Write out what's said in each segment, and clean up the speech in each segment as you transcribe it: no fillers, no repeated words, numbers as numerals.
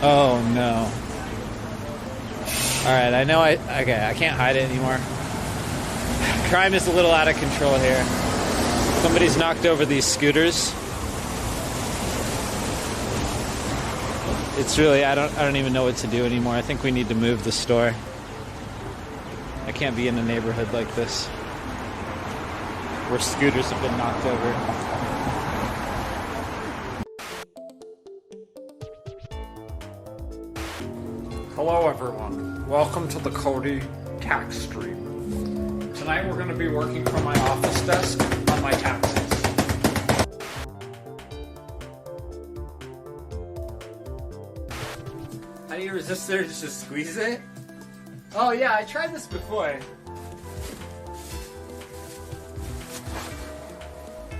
Oh no. Alright, I know I can't hide it anymore. Crime is a little out of control here. Somebody's knocked over these scooters. It's really, I don't even know what to do anymore. I think we need to move the store. I can't be in a neighborhood like this where scooters have been knocked over. Hello everyone, welcome to the Cody tax stream. Tonight we're going to be working from my office desk on my taxes. How do you resist there? Just squeeze it? Oh yeah, I tried this before.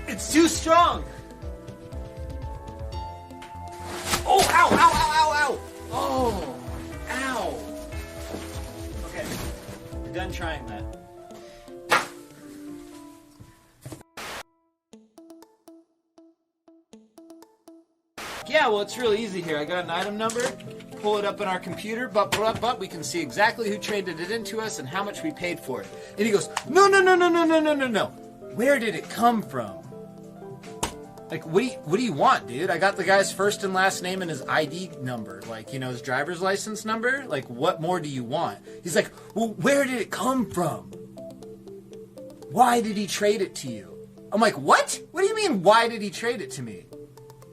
It's too strong! Oh, ow, ow, ow, ow, ow! Oh, ow! Okay, we're done trying that. Yeah, well, it's really easy here. I got an item number, pull it up in our computer, but we can see exactly who traded it into us and how much we paid for it. And he goes, no. Where did it come from? Like, what do you want, dude? I got the guy's first and last name and his ID number. Like, you know, his driver's license number. Like, what more do you want? He's like, well, where did it come from? Why did he trade it to you? I'm like, what? What do you mean, why did he trade it to me?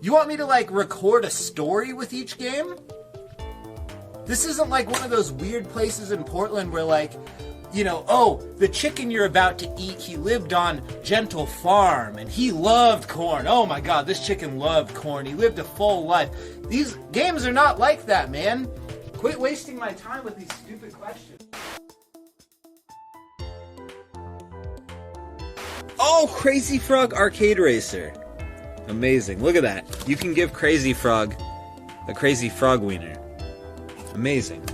You want me to, like, record a story with each game? This isn't like one of those weird places in Portland where, like, you know, oh, the chicken you're about to eat, he lived on Gentle Farm, and he loved corn. Oh my god, this chicken loved corn. He lived a full life. These games are not like that, man. Quit wasting my time with these stupid questions. Oh, Crazy Frog Arcade Racer. Amazing. Look at that. You can give Crazy Frog a Crazy Frog wiener. Amazing.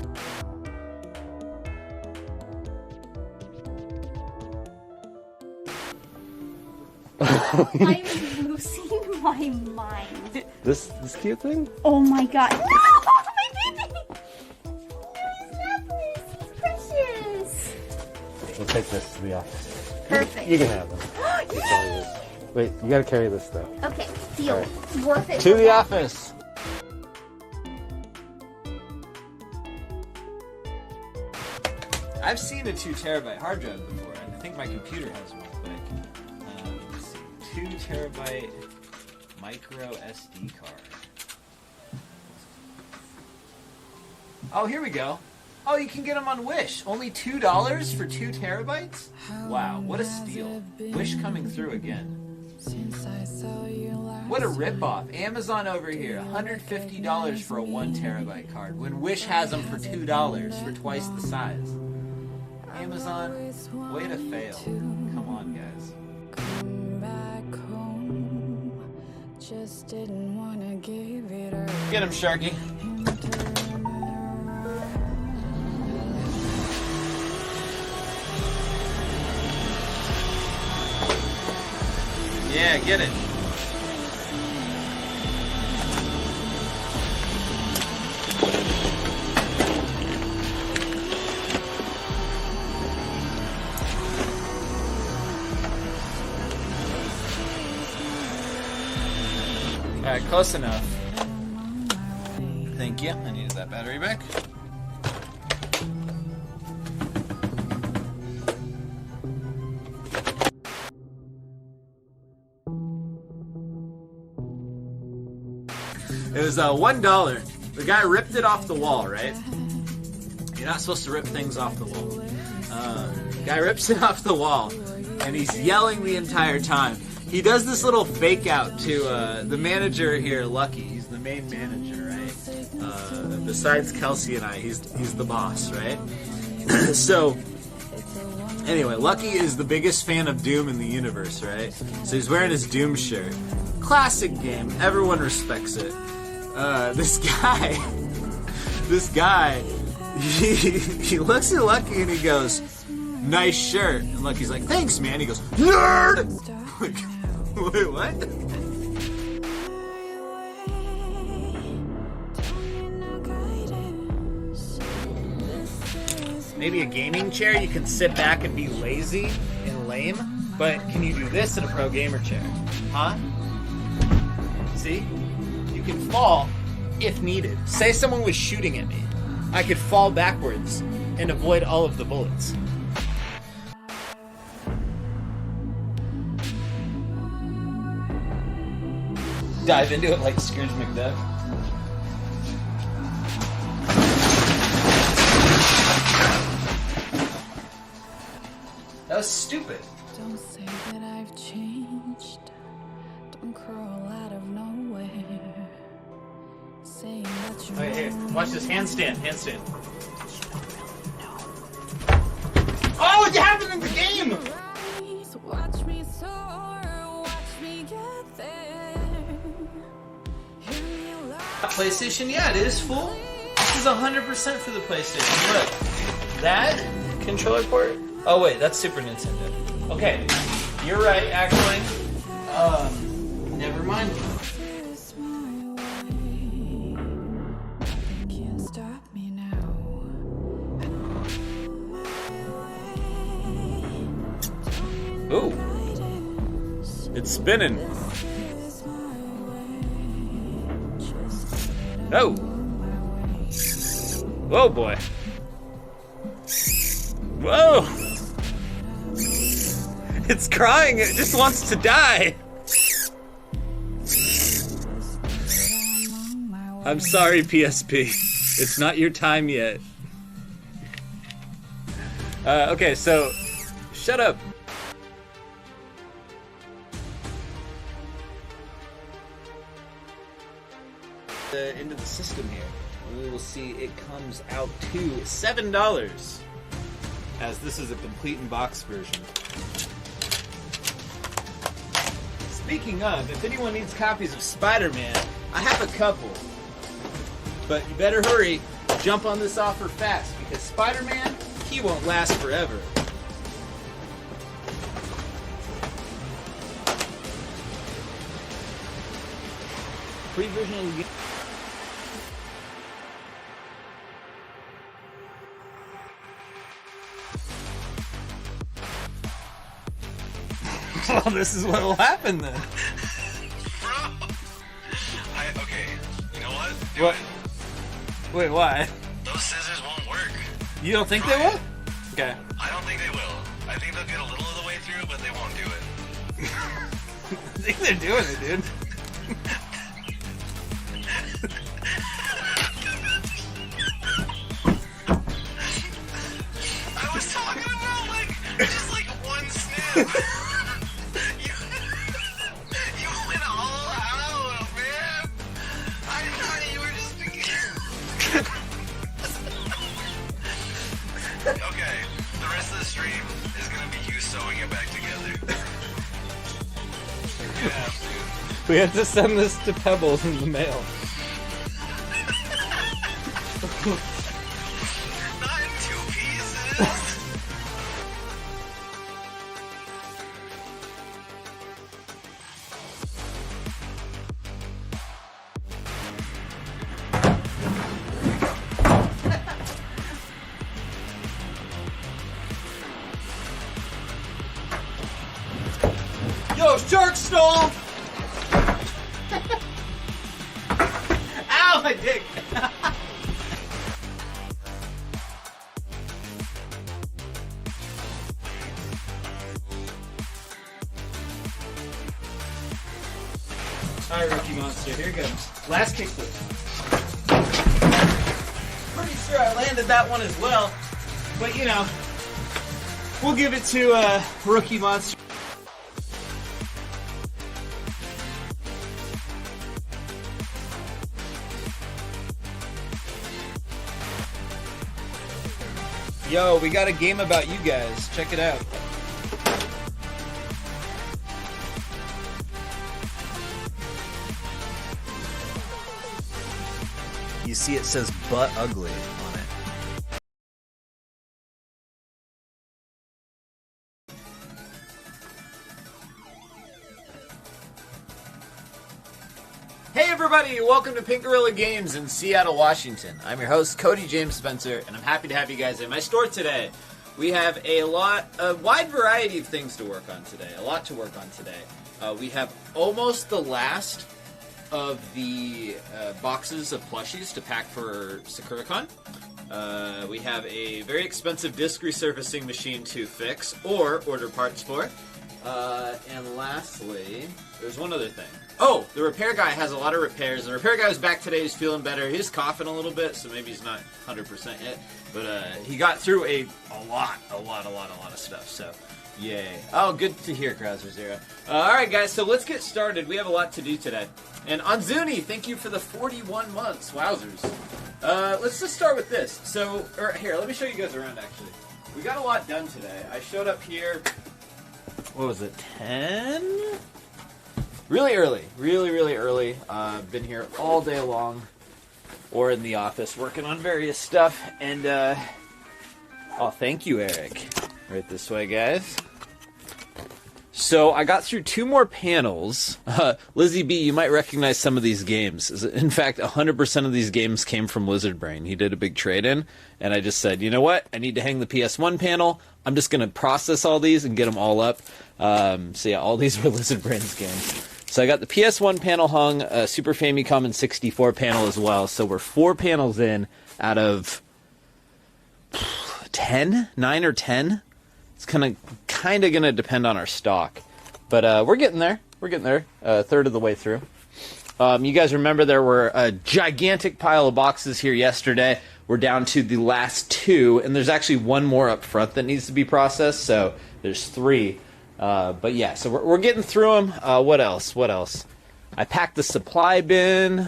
I'm losing my mind. This cute thing? Oh my god. No! My baby! No, he's not. He's precious. We'll take this to the office. Perfect. You can have them. Yay! Wait, you gotta carry this though. Okay, deal. Right. Worth it. To the office! I've seen a 2 terabyte hard drive before, and I think my computer has one quick. Let's see. 2 terabyte micro SD card. Oh, here we go. Oh, you can get them on Wish. Only $2 for 2 terabytes? Wow, what a steal. Wish coming through again. What a ripoff. Amazon over here, $150 for a 1 terabyte card, when Wish has them for $2 for twice the size. Amazon, way to fail. Come on, guys. Get him, Sharky. Yeah, get it. Alright, close enough. Thank you. I needed that battery back. It was $1. The guy ripped it off the wall, right? You're not supposed to rip things off the wall. Guy rips it off the wall, and he's yelling the entire time. He does this little fake out to the manager here, Lucky. He's the main manager, right? Besides Kelsey and I, he's the boss, right? So, anyway, Lucky is the biggest fan of Doom in the universe, right? So he's wearing his Doom shirt. Classic game. Everyone respects it. This guy, he looks at Lucky and he goes, "Nice shirt." And Lucky's like, "Thanks, man." He goes, "Nerd!" Like, wait, what? maybe a gaming chair, you can sit back and be lazy and lame. But can you do this in a pro gamer chair? Huh? See? You can fall if needed. Say someone was shooting at me. I could fall backwards and avoid all of the bullets. Dive into it like Scrooge McDuck. That was stupid. Don't say that I've changed. Don't crawl out of nowhere. Saying that you're Okay, here, watch this handstand, handstand. Oh, it happened in the game! right. Watch me soar, watch me get there. Hear me loud. PlayStation, yeah, it is full. This is 100% for the PlayStation. Look, that controller port. Oh wait, that's Super Nintendo. Okay, you're right, actually. Never mind. It's my way. Nothing can stop me now. Ooh, it's spinning. Oh, whoa, boy. Whoa. It's crying. It just wants to die. I'm sorry, PSP. It's not your time yet. Okay, so shut up. Into the system here. We will see it comes out to $7, as this is a complete in box version. Speaking of, if anyone needs copies of Spider-Man, I have a couple. But you better hurry, jump on this offer fast, because Spider-Man, he won't last forever. Free version of the game. Well, this is what'll happen then. Bro! Okay, you know what? What? Wait, why? Those scissors won't work. You don't think they will? Okay. I don't think they will. I think they'll get a little of the way through, but they won't do it. I think they're doing it, dude. I was talking about, like, just like one snip. You went all out, man. I thought you were just Okay, the rest of the stream is gonna be you sewing it back together. Yeah, dude. We have to send this to Pebbles in the mail. Not in 2 pieces. Yo, shark stall! Ow, my dick! Alright, Rookie Monster, here goes. Last kickflip. Pretty sure I landed that one as well, but you know, we'll give it to Rookie Monster. Yo, we got a game about you guys. Check it out. You see it says butt ugly on it. Hey everybody! everybody, welcome to Pink Gorilla Games in Seattle, Washington. I'm your host, Cody James Spencer, and I'm happy to have you guys in my store today. We have a wide variety of things to work on today, a lot to work on today. We have almost the last of the boxes of plushies to pack for SakuraCon. We have a very expensive disc resurfacing machine to fix or order parts for. And lastly, there's one other thing. Oh, the repair guy has a lot of repairs. The repair guy was back today. He's feeling better. He's coughing a little bit, so maybe he's not 100% yet. But he got through a lot of stuff. So, yay. Oh, good to hear, Krauser Zero. All right, guys, so let's get started. We have a lot to do today. And Anzuni, thank you for the 41 months. Wowzers. Let's just start with this. So, here, let me show you guys around, actually. We got a lot done today. I showed up here, what was it, 10? Really early. Really early. Been here all day long, or in the office, working on various stuff. And, oh, thank you, Eric. Right this way, guys. So, I got through 2 more panels. Lizzie B, you might recognize some of these games. In fact, 100% of these games came from Lizard Brain. He did a big trade-in, and I just said, you know what? I need to hang the PS1 panel. I'm just going to process all these and get them all up. So, yeah, all these were Lizard Brain's games. So, I got the PS1 panel hung, Super Famicom and 64 panel as well. So, we're 4 panels in out of 10? 9 or 10? It's kind of going to depend on our stock. But we're getting there. We're getting there. A third of the way through. You guys remember there were a gigantic pile of boxes here yesterday. We're down to the last 2, and there's actually 1 more up front that needs to be processed, so there's 3. But yeah, so we're getting through them. What else? I packed the supply bin.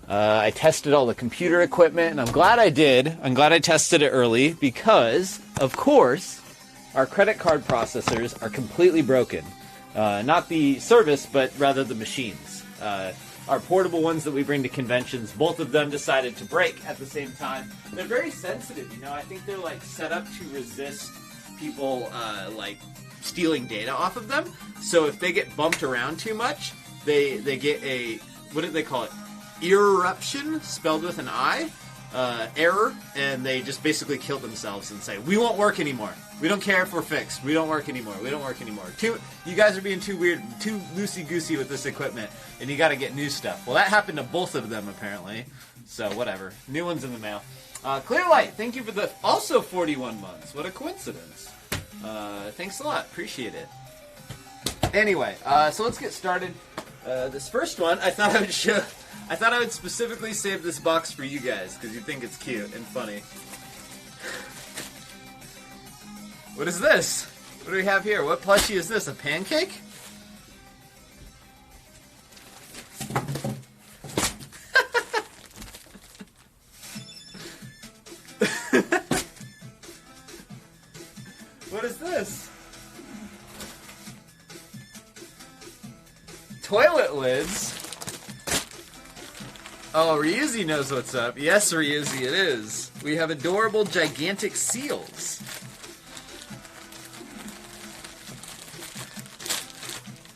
I tested all the computer equipment, and I'm glad I did. I'm glad I tested it early because, of course, our credit card processors are completely broken. Not the service, but rather the machines. Our portable ones that we bring to conventions, both of them decided to break at the same time. They're very sensitive, you know. I think they're like set up to resist people like stealing data off of them. So if they get bumped around too much, they get a, what do they call it? Eruption, spelled with an I, error, and they just basically kill themselves and say, we won't work anymore. We don't care if we're fixed. We don't work anymore. You guys are being too weird, too loosey-goosey with this equipment, and you gotta get new stuff. Well, that happened to both of them, apparently. So, whatever. New one's in the mail. Clearlight, thank you for the also 41 months. What a coincidence. Thanks a lot. Appreciate it. Anyway, so let's get started. This first one, I thought I would specifically save this box for you guys, because you think it's cute and funny. What is this? What do we have here? What plushie is this? A pancake? What is this? Toilet lids? Oh, Ryuzi knows what's up. Yes, Ryuzi, it is. We have adorable, gigantic seals.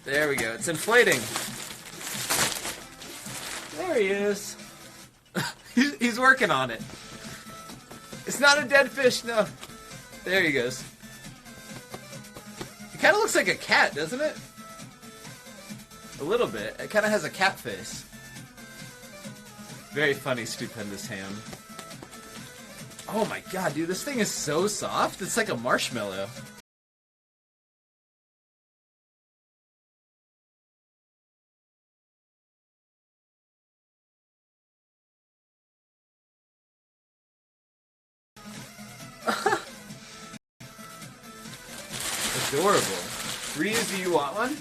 There we go. It's inflating. There he is. He's working on it. It's not a dead fish, no. There he goes. It kind of looks like a cat, doesn't it? A little bit. It kind of has a cat face. Very funny, stupendous ham. Oh my god, dude, this thing is so soft. It's like a marshmallow. Adorable. Reese, do you want one?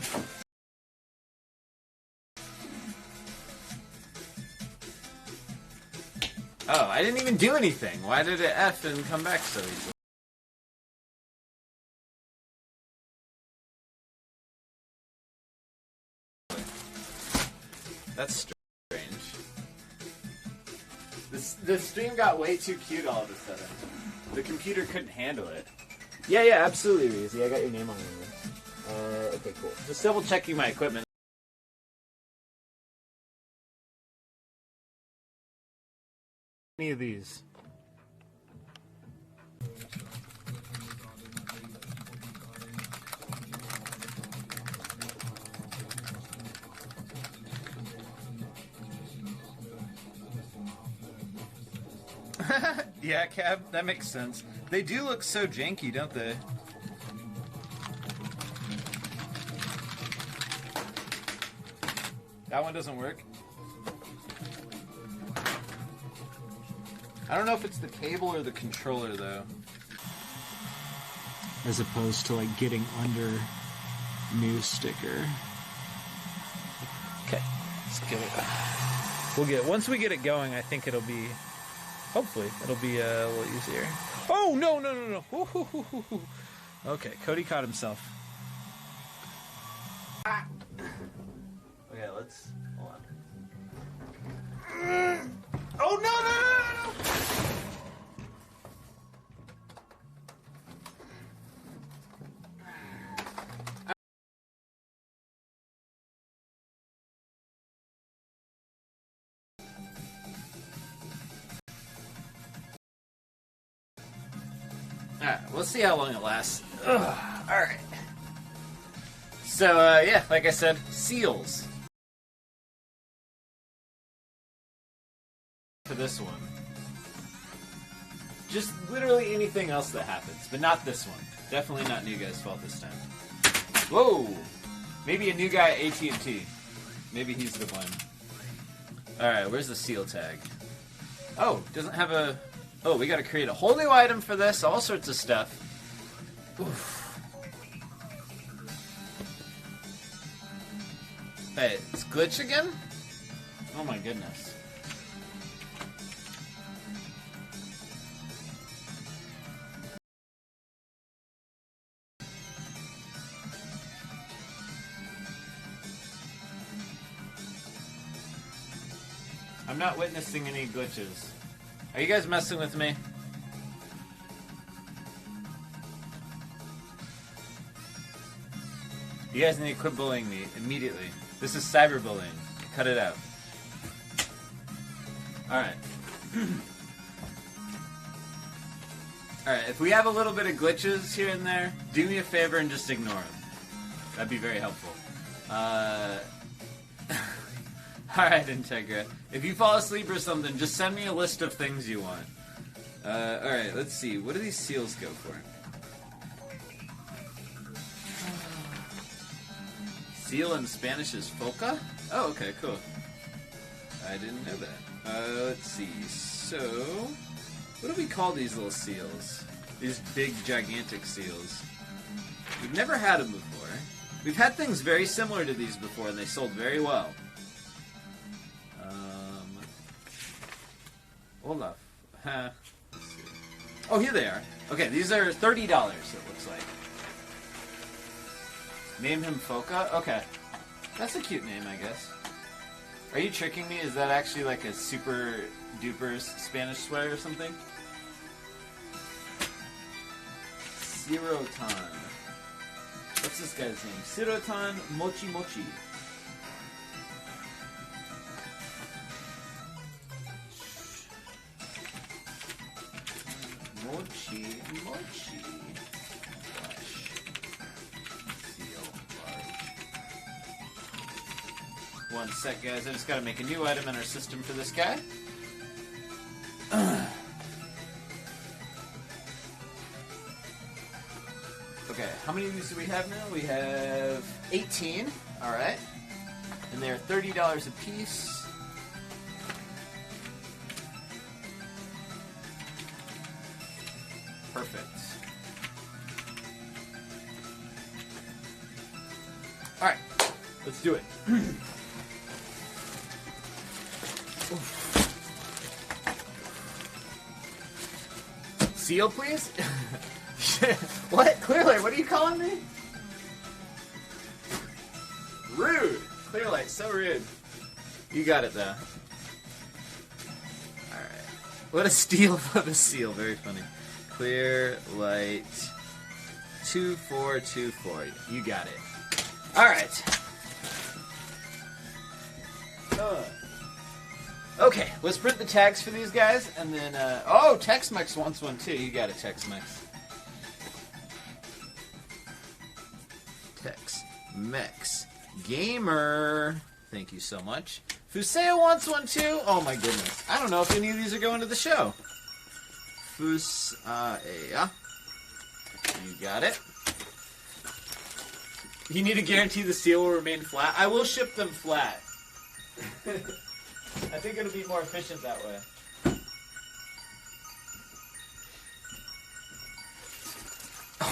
Oh, I didn't even do anything. Why did it F and come back so easily? That's strange. This stream got way too cute all of a sudden. The computer couldn't handle it. Yeah, absolutely, Reese. I got your name on there. Okay, cool. Just double checking my equipment. Any of these. Yeah, Cab, that makes sense. They do look so janky, don't they? That one doesn't work. I don't know if it's the cable or the controller, though. As opposed to, like, getting under new sticker. Okay, let's get it. We'll get it. Once we get it going, I think it'll be... Hopefully, it'll be a little easier. Oh, no, no, no, no. Ooh, hoo, hoo, hoo, hoo. Okay, Cody caught himself. Ah. Okay, let's... Hold on. Oh, no, no, no, no, no! Alright, we'll see how long it lasts. Alright. So, yeah, like I said, seals. For this one. Just literally anything else that happens, but not this one. Definitely not New Guy's fault this time. Whoa! Maybe a new guy at AT&T. Maybe he's the one. Alright, where's the seal tag? Oh, doesn't have a... Oh, we gotta create a whole new item for this, all sorts of stuff. Oof. Hey, it's glitch again? Oh my goodness. I'm not witnessing any glitches. Are you guys messing with me? You guys need to quit bullying me immediately. This is cyberbullying. Cut it out. Alright. Alright, if we have a little bit of glitches here and there, do me a favor and just ignore them. That'd be very helpful. Alright, Integra. If you fall asleep or something, just send me a list of things you want. Alright, let's see. What do these seals go for? Seal in Spanish is foca? Oh, okay, cool. I didn't know that. Let's see. So, what do we call these little seals? These big, gigantic seals. We've never had them before. We've had things very similar to these before, and they sold very well. Hold up. Let's see. Oh, here they are. Okay, these are $30, it looks like. Name him Foca? Okay. That's a cute name, I guess. Are you tricking me? Is that actually like a super duper Spanish swear or something? Sirotan. What's this guy's name? Sirotan Mochi Mochi. Mochi Mochi. Flash. Seal large. One sec, guys. I just gotta make a new item in our system for this guy. Okay, how many of these do we have now? We have 18. Alright. And they're $30 a piece. Perfect. Alright, let's do it. Seal, please? What? Clearlight, what are you calling me? Rude! Clearlight, so rude. You got it, though. Alright. What a steal of a seal, very funny. Clear light 2424. You got it. Alright. Okay, let's print the tags for these guys, and then, oh, Tex-Mex wants one too. You got a Tex-Mex. Tex-Mex Gamer. Thank you so much. Fuseo wants one too. Oh my goodness. I don't know if any of these are going to the show. Fuseo. You got it. You need to guarantee the seal will remain flat. I will ship them flat. I think it'll be more efficient that way.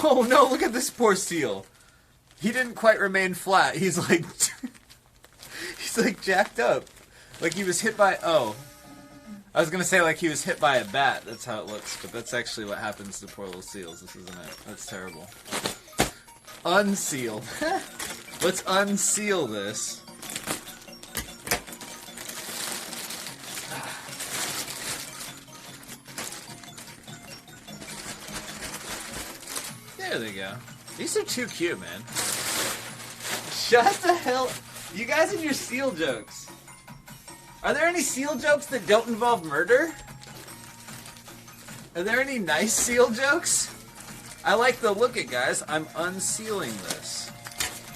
Oh no, look at this poor seal. He didn't quite remain flat. He's like... he's like jacked up. Like he was hit by... Oh. I was going to say like he was hit by a bat. That's how it looks. But that's actually what happens to poor little seals. This isn't it. That's terrible. Unsealed. Let's unseal this. There they go. These are too cute, man. Shut the hell... You guys and your seal jokes. Are there any seal jokes that don't involve murder? Are there any nice seal jokes? I like the look it, guys. I'm unsealing this.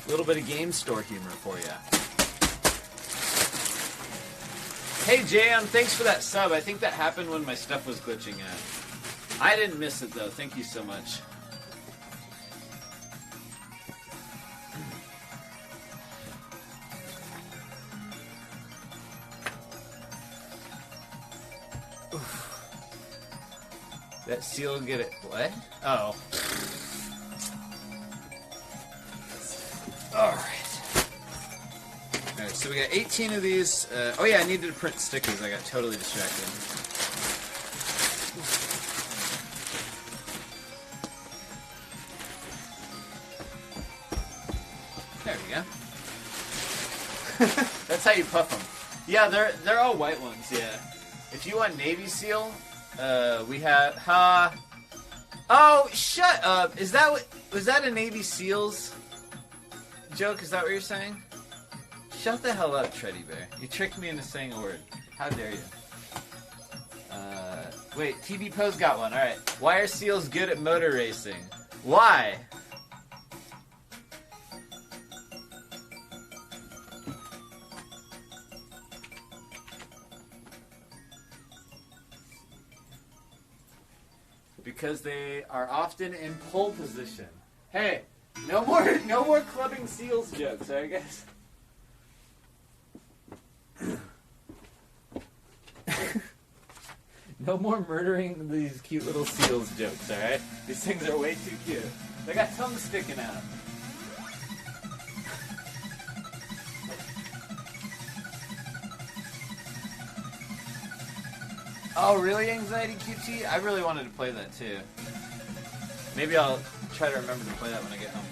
A little bit of game store humor for you. Hey, Jayon, thanks for that sub. I think that happened when my stuff was glitching out. I didn't miss it, though. Thank you so much. That seal get it. What? Oh. Alright. Alright, so we got 18 of these. Oh yeah, I needed to print stickers. I got totally distracted. There we go. That's how you puff them. Yeah, they're all white ones, yeah. If you want Navy SEAL... we have, oh, shut up. Was that a Navy SEALs joke? Is that what you're saying? Shut the hell up, Treddy Bear. You tricked me into saying a word. How dare you? Wait, TV Pose got one. Alright. Why are seals good at motor racing? Why? Because they are often in pole position. Hey, no more clubbing seals jokes, alright guys? No more murdering these cute little seals jokes, alright? These things are way too cute. They got tongues sticking out. Oh, really, Anxiety QT? I really wanted to play that too. Maybe I'll try to remember to play that when I get home.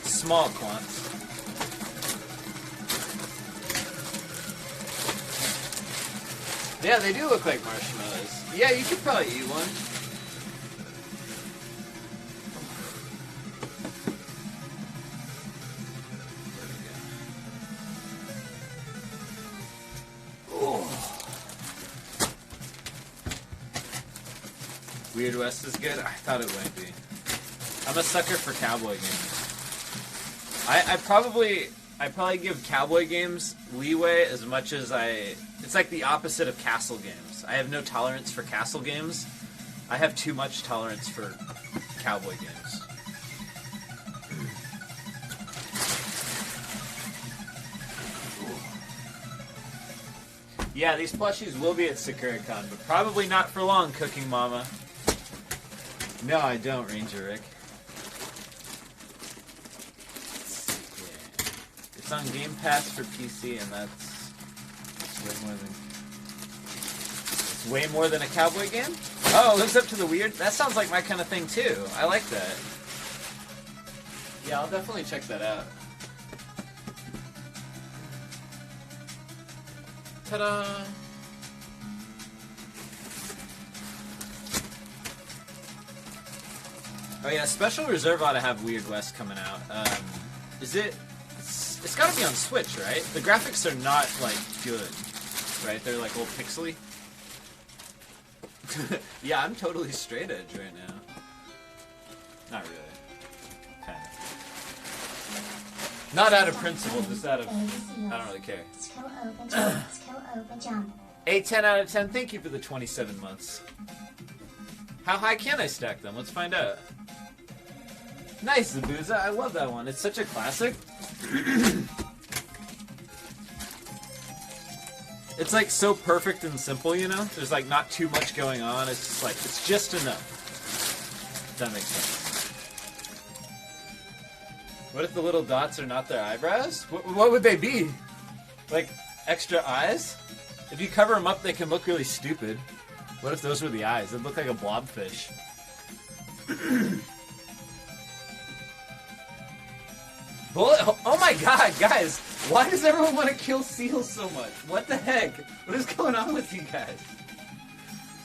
Small quants. Yeah, they do look like marshmallows. Yeah, you could probably eat one. Weird West is good? I thought it might be. I'm a sucker for cowboy games. I probably give cowboy games leeway as much as it's like the opposite of castle games. I have no tolerance for castle games. I have too much tolerance for cowboy games. Yeah, these plushies will be at SakuraCon, but probably not for long, Cooking Mama. No, I don't, Ranger Rick. Yeah. It's on Game Pass for PC, and that's way more than a cowboy game? Oh, it lives up to the weird? That sounds like my kind of thing, too. I like that. Yeah, I'll definitely check that out. Ta-da! Oh yeah, Special Reserve ought to have Weird West coming out. Is it? It's got to be on Switch, right? The graphics are not like good, right? They're like old pixely. Yeah, I'm totally straight edge right now. Not really. Kind of. Not out of principle, just out of I don't really care. 8, 10 out of 10. Thank you for the 27 months. How high can I stack them? Let's find out. Nice, Zabuza. I love that one. It's such a classic. It's like so perfect and simple, you know? There's like not too much going on. It's just like, it's just enough. If that makes sense. What if the little dots are not their eyebrows? What would they be? Like extra eyes? If you cover them up, they can look really stupid. What if those were the eyes? They'd look like a blobfish. Bullet. Oh my god, guys! Why does everyone want to kill seals so much? What the heck? What is going on with you guys?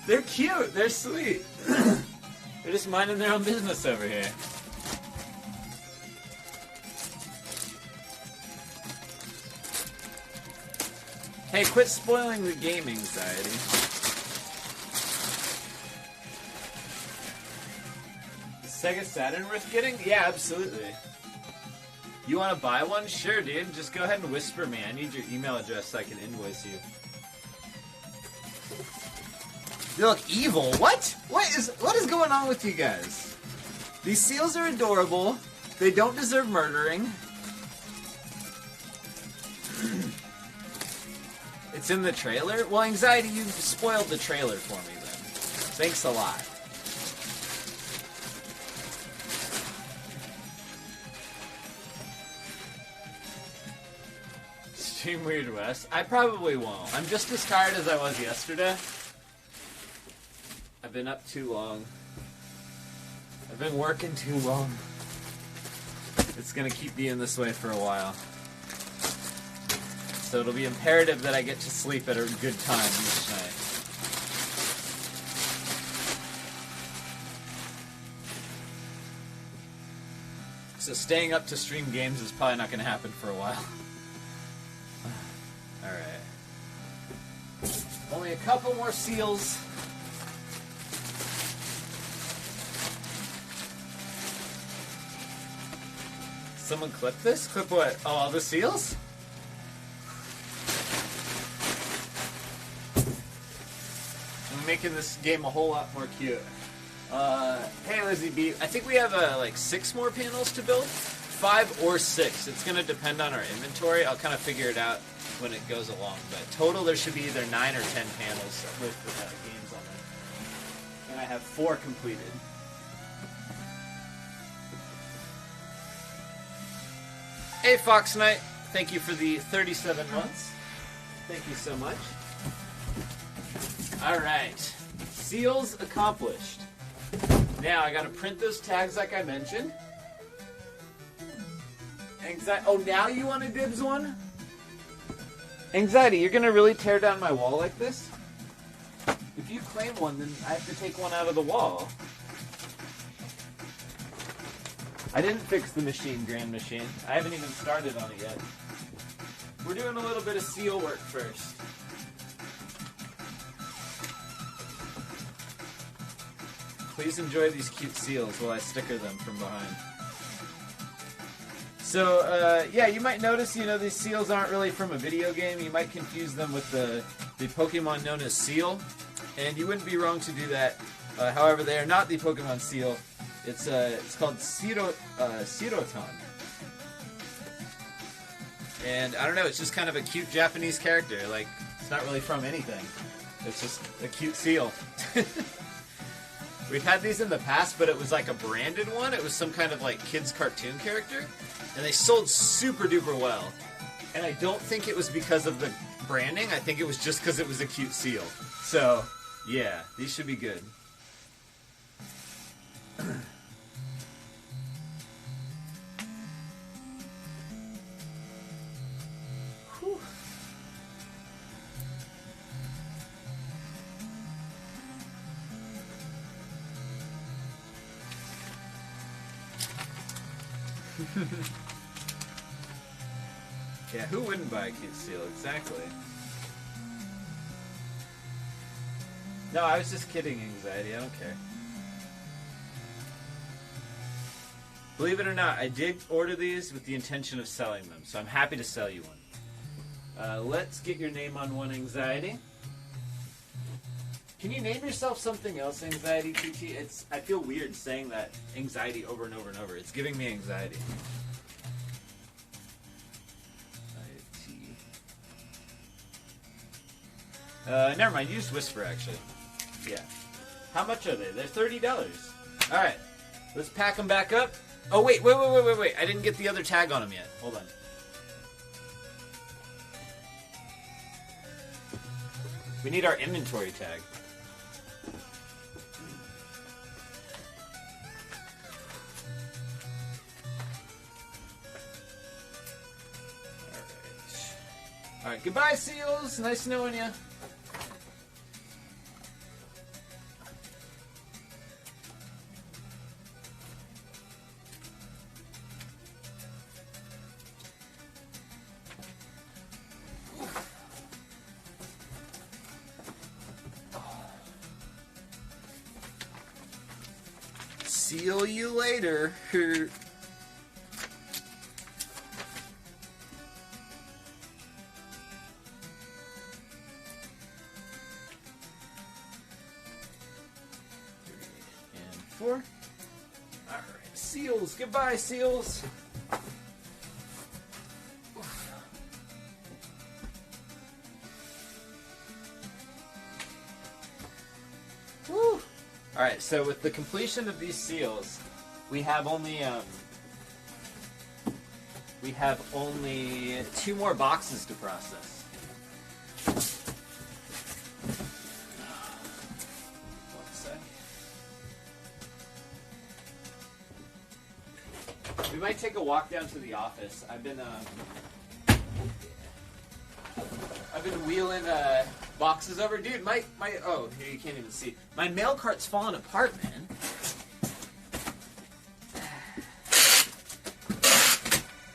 They're cute. They're sweet. They're just minding their own business over here. Hey, quit spoiling the game anxiety. Is Sega Saturn worth getting? Yeah, absolutely. You want to buy one? Sure, dude. Just go ahead and whisper me. I need your email address so I can invoice you. They look evil. What? What is going on with you guys? These seals are adorable. They don't deserve murdering. It's in the trailer? Well, Anxiety, you spoiled the trailer for me then. Thanks a lot. Stream Weird West? I probably won't. I'm just as tired as I was yesterday. I've been up too long. I've been working too long. It's gonna keep being this way for a while. So it'll be imperative that I get to sleep at a good time each night. So staying up to stream games is probably not going to happen for a while. Alright. Only a couple more seals. Someone clip this? Clip what? Oh, all the seals? I'm making this game a whole lot more cute. Hey Lizzie B, I think we have like 6 more panels to build. 5 or 6. It's going to depend on our inventory. I'll kind of figure it out when it goes along. But total there should be either 9 or 10 panels with games on them. And I have 4 completed. Hey Fox Knight, thank you for the 37 months. Thank you so much. Alright, seals accomplished. Now I gotta print those tags like I mentioned. Oh, now you want a dibs one? Anxiety, you're gonna really tear down my wall like this? If you claim one, then I have to take one out of the wall. I didn't fix the machine, Grand Machine. I haven't even started on it yet. We're doing a little bit of seal work first. Please enjoy these cute seals while I sticker them from behind. So, yeah, you might notice, you know, these seals aren't really from a video game. You might confuse them with the Pokemon known as Seal. And you wouldn't be wrong to do that. However, they are not the Pokemon Seal. It's called Siroton. And I don't know, it's just kind of a cute Japanese character. Like, it's not really from anything. It's just a cute seal. We've had these in the past, but it was like a branded one. It was some kind of like kids cartoon character. And they sold super duper well. And I don't think it was because of the branding. I think it was just because it was a cute seal. So, yeah, these should be good. Yeah, who wouldn't buy a cute seal? Exactly. No, I was just kidding, Anxiety. I don't care. Believe it or not, I did order these with the intention of selling them, so I'm happy to sell you one. Let's get your name on one, Anxiety. Can you name yourself something else, Anxiety, TT? I feel weird saying that Anxiety over and over and over. It's giving me anxiety. Never mind. Use Whisper, actually. Yeah. How much are they? They're $30. All right. Let's pack them back up. Oh, wait. I didn't get the other tag on them yet. Hold on. We need our inventory tag. All right. Goodbye, seals. Nice knowing you. See you later. And 4. All right, seals. Goodbye, seals. Woo. All right, so with the completion of these seals, we have only 2 more boxes to process. One sec. We might take a walk down to the office. I've been wheeling boxes over. Dude, my oh, here you can't even see. My mail cart's falling apart, man.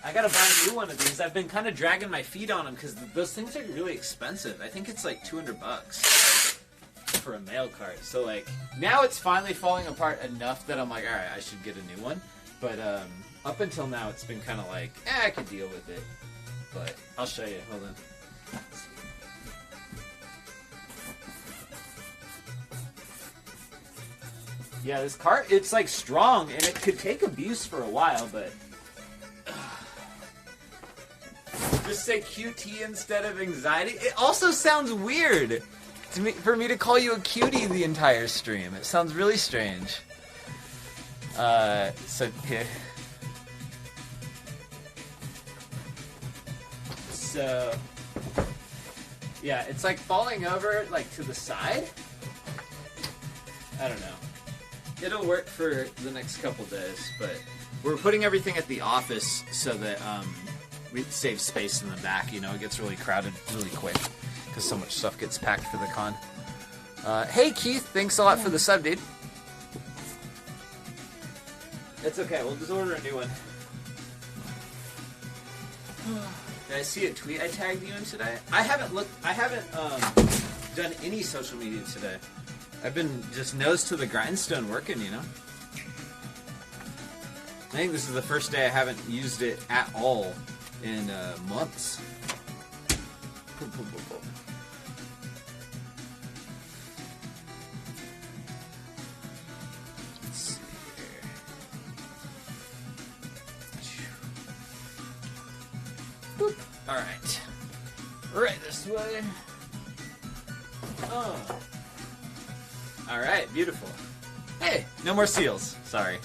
I gotta buy a new one of these. I've been kind of dragging my feet on them because those things are really expensive. I think it's like $200 for a mail cart. So like, now it's finally falling apart enough that I'm like, all right, I should get a new one. But up until now, it's been kind of like, I could deal with it. But I'll show you. Hold on. Yeah, this cart, it's like strong, and it could take abuse for a while, but... Just say QT instead of anxiety? It also sounds weird to me, for me to call you a cutie the entire stream. It sounds really strange. So, here. So... Yeah, it's like falling over, like, to the side. I don't know. It'll work for the next couple days, but we're putting everything at the office so that we save space in the back. You know, it gets really crowded really quick because so much stuff gets packed for the con. Hey Keith, thanks a lot for the sub, dude. It's okay, we'll just order a new one. Did I see a tweet I tagged you in today? I haven't done any social media today. I've been just nose to the grindstone working, you know? I think this is the first day I haven't used it at all in months. Let's see here. Boop. All right. Right this way. Oh. All right, beautiful. Hey, no more seals. Sorry.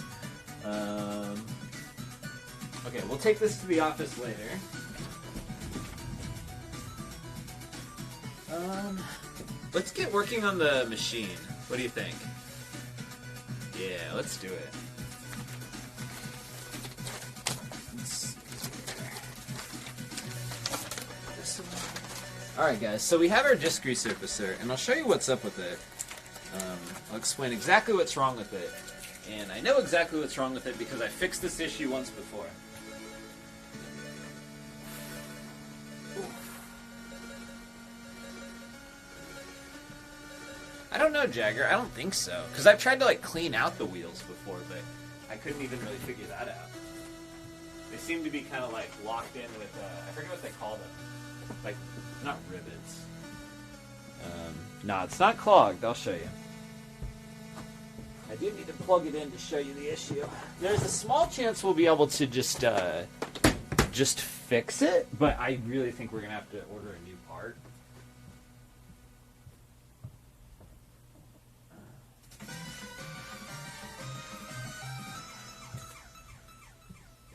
Okay, we'll take this to the office later. Let's get working on the machine. What do you think? Yeah, let's do it. Alright guys, so we have our disc resurfacer, and I'll show you what's up with it. I'll explain exactly what's wrong with it. And I know exactly what's wrong with it because I fixed this issue once before. I don't know, Jagger. I don't think so. Because I've tried to, like, clean out the wheels before, but I couldn't even really figure that out. They seem to be kind of, like, locked in with, I forget what they call them. Like, not rivets. No, it's not clogged. I'll show you. I do need to plug it in to show you the issue. There's a small chance we'll be able to just fix it, but I really think we're going to have to order a new part.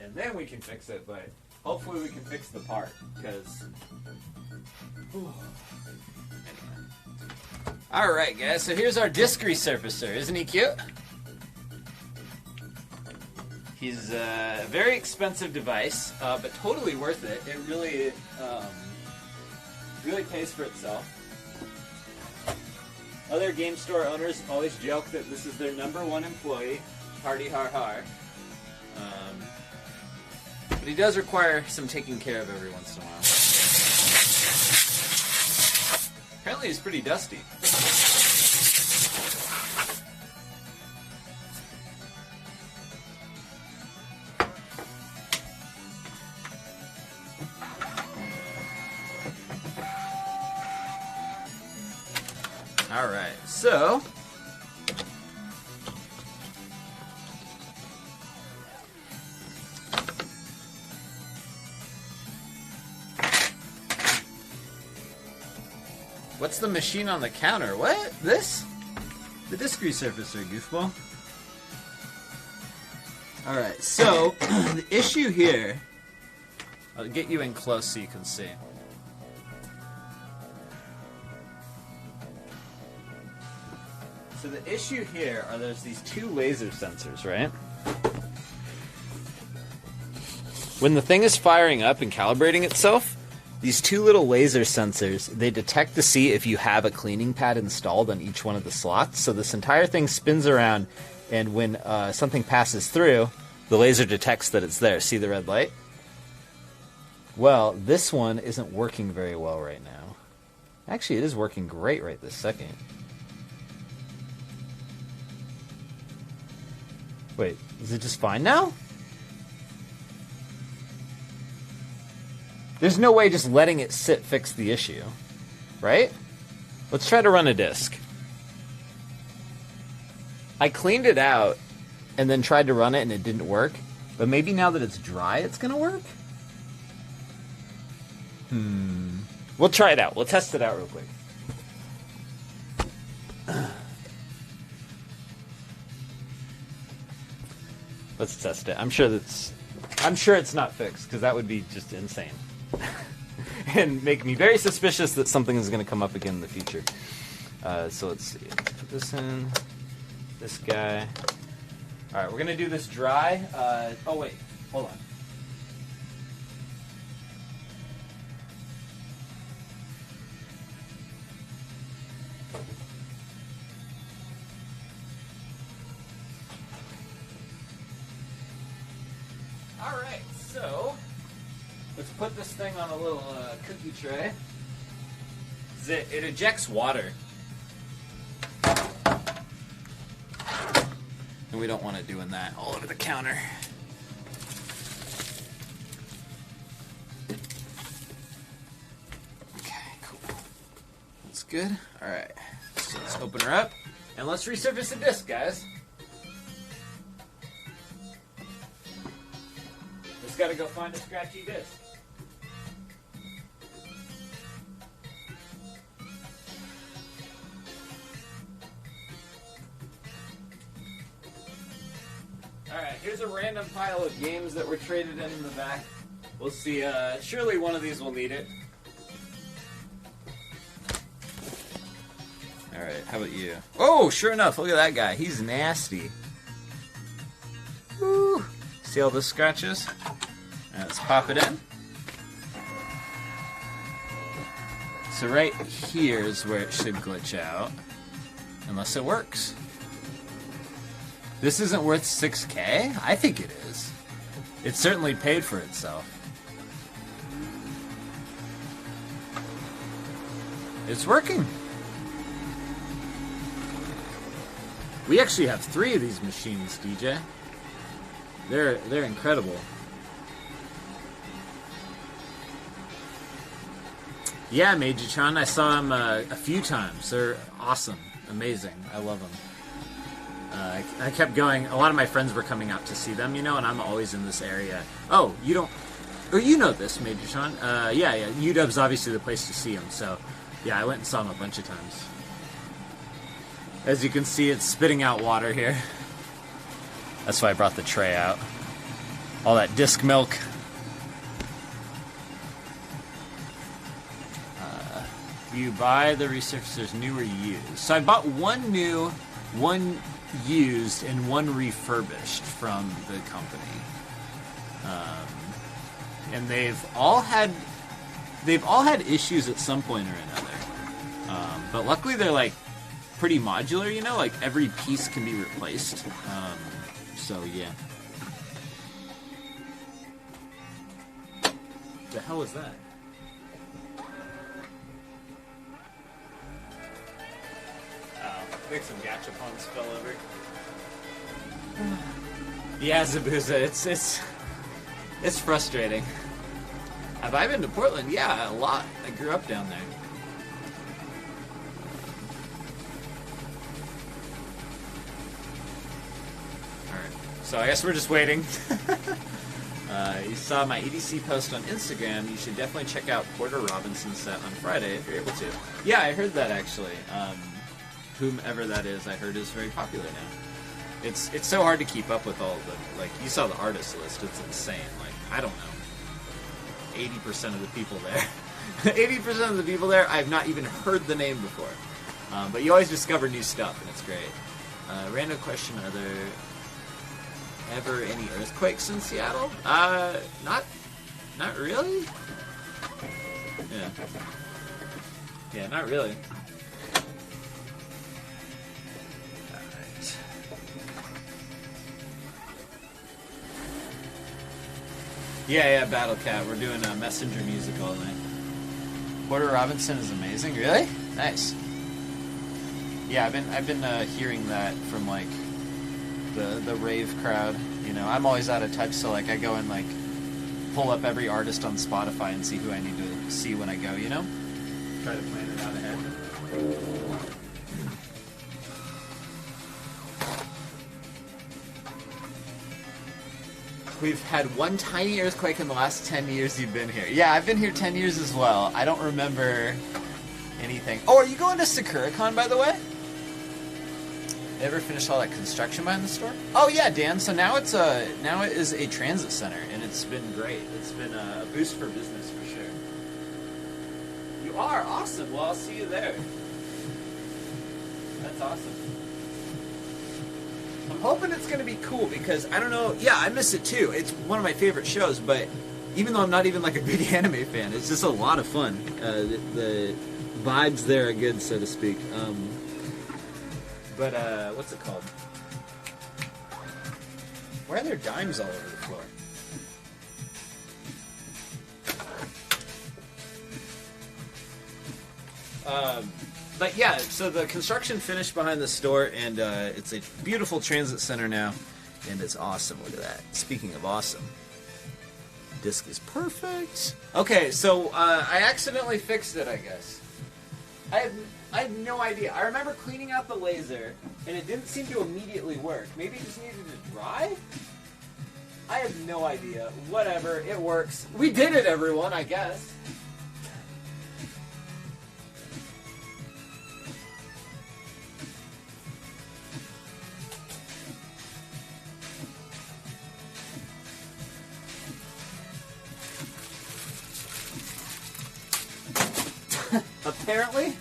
And then we can fix it, but hopefully we can fix the part, because... Alright guys, so here's our disc resurfacer. Isn't he cute? He's a very expensive device, but totally worth it. It really, really pays for itself. Other game store owners always joke that this is their #1 employee. Hardy har har. But he does require some taking care of every once in a while. Apparently he's pretty dusty. Alright, so... What's the machine on the counter? What? This? The disc resurfacer, goofball. Alright, so the issue here... I'll get you in close so you can see. So the issue here are there's these two laser sensors, right? When the thing is firing up and calibrating itself, these two little laser sensors, they detect to see if you have a cleaning pad installed on each one of the slots. So this entire thing spins around, and when something passes through, the laser detects that it's there. See the red light? Well, this one isn't working very well right now. Actually, it is working great right this second. Wait, is it just fine now? There's no way just letting it sit fixed the issue, right? Let's try to run a disk. I cleaned it out and then tried to run it and it didn't work. But maybe now that it's dry, it's gonna work? We'll try it out. We'll test it out real quick. Let's test it. I'm sure it's not fixed, because that would be just insane. And make me very suspicious that something is going to come up again in the future. So let's see. Let's put this in. This guy. Alright, we're going to do this dry. Oh wait, hold on. Alright, so let's put this thing on a little cookie tray. It ejects water. And we don't want it doing that all over the counter. Okay, cool. That's good. Alright, so let's open her up. And let's resurface the disc, guys. Just gotta go find a scratchy disc. Alright, here's a random pile of games that were traded in the back. We'll see, surely one of these will need it. Alright, how about you? Oh, sure enough, look at that guy. He's nasty. Woo! See all the scratches? Now let's pop it in. So right here is where it should glitch out. Unless it works. This isn't worth 6K? I think it is. It certainly paid for itself. It's working. We actually have 3 of these machines, DJ. They're incredible. Yeah, Meiji-chan, I saw them a few times. They're awesome, amazing. I love them. I kept going. A lot of my friends were coming out to see them, you know, and I'm always in this area. Oh, you don't... Or you know this, Meiji-chan. Yeah, UW's obviously the place to see them, so... Yeah, I went and saw them a bunch of times. As you can see, it's spitting out water here. That's why I brought the tray out. All that disc milk. You buy the resurfacers new or used. So I bought one new, one used, and one refurbished from the company. And they've all had issues at some point or another. But luckily they're like pretty modular, you know, like every piece can be replaced. So yeah. The hell is that? I think some gachapons fell over. Yeah, Zabuza, it's frustrating. Have I been to Portland? Yeah, a lot. I grew up down there. Alright, so I guess we're just waiting. You saw my EDC post on Instagram. You should definitely check out Porter Robinson's set on Friday if you're able to. Yeah, I heard that actually. Whomever that is, I heard is very popular now. It's so hard to keep up with all the, like, you saw the artist list, it's insane. Like, I don't know, 80% of the people there. 80% of the people there, I've not even heard the name before. But you always discover new stuff, and it's great. Random question, are there ever any earthquakes in Seattle? Not really? Yeah, not really. Yeah, Battle Cat. We're doing a messenger music all night. Porter Robinson is amazing. Really? Nice. Yeah, I've been hearing that from like the rave crowd. You know, I'm always out of touch, so like I go and like pull up every artist on Spotify and see who I need to see when I go. You know, try to plan it out ahead. We've had one tiny earthquake in the last 10 years you've been here. Yeah, I've been here 10 years as well. I don't remember anything. Oh, are you going to SakuraCon, by the way? Ever finished all that construction behind the store? Oh yeah, Dan. So now it is a transit center, and it's been great. It's been a boost for business for sure. You are awesome. Well, I'll see you there. That's awesome. I'm hoping it's going to be cool because, I don't know, yeah, I miss it too. It's one of my favorite shows, but even though I'm not even like a big anime fan, it's just a lot of fun. The vibes there are good, so to speak. But what's it called? Why are there dimes all over the floor? But yeah, so the construction finished behind the store, and it's a beautiful transit center now, and it's awesome. Look at that. Speaking of awesome, disc is perfect. Okay, so I accidentally fixed it, I guess. I have no idea. I remember cleaning out the laser, and it didn't seem to immediately work. Maybe it just needed to dry? I have no idea. Whatever, it works. We did it, everyone, I guess. Apparently.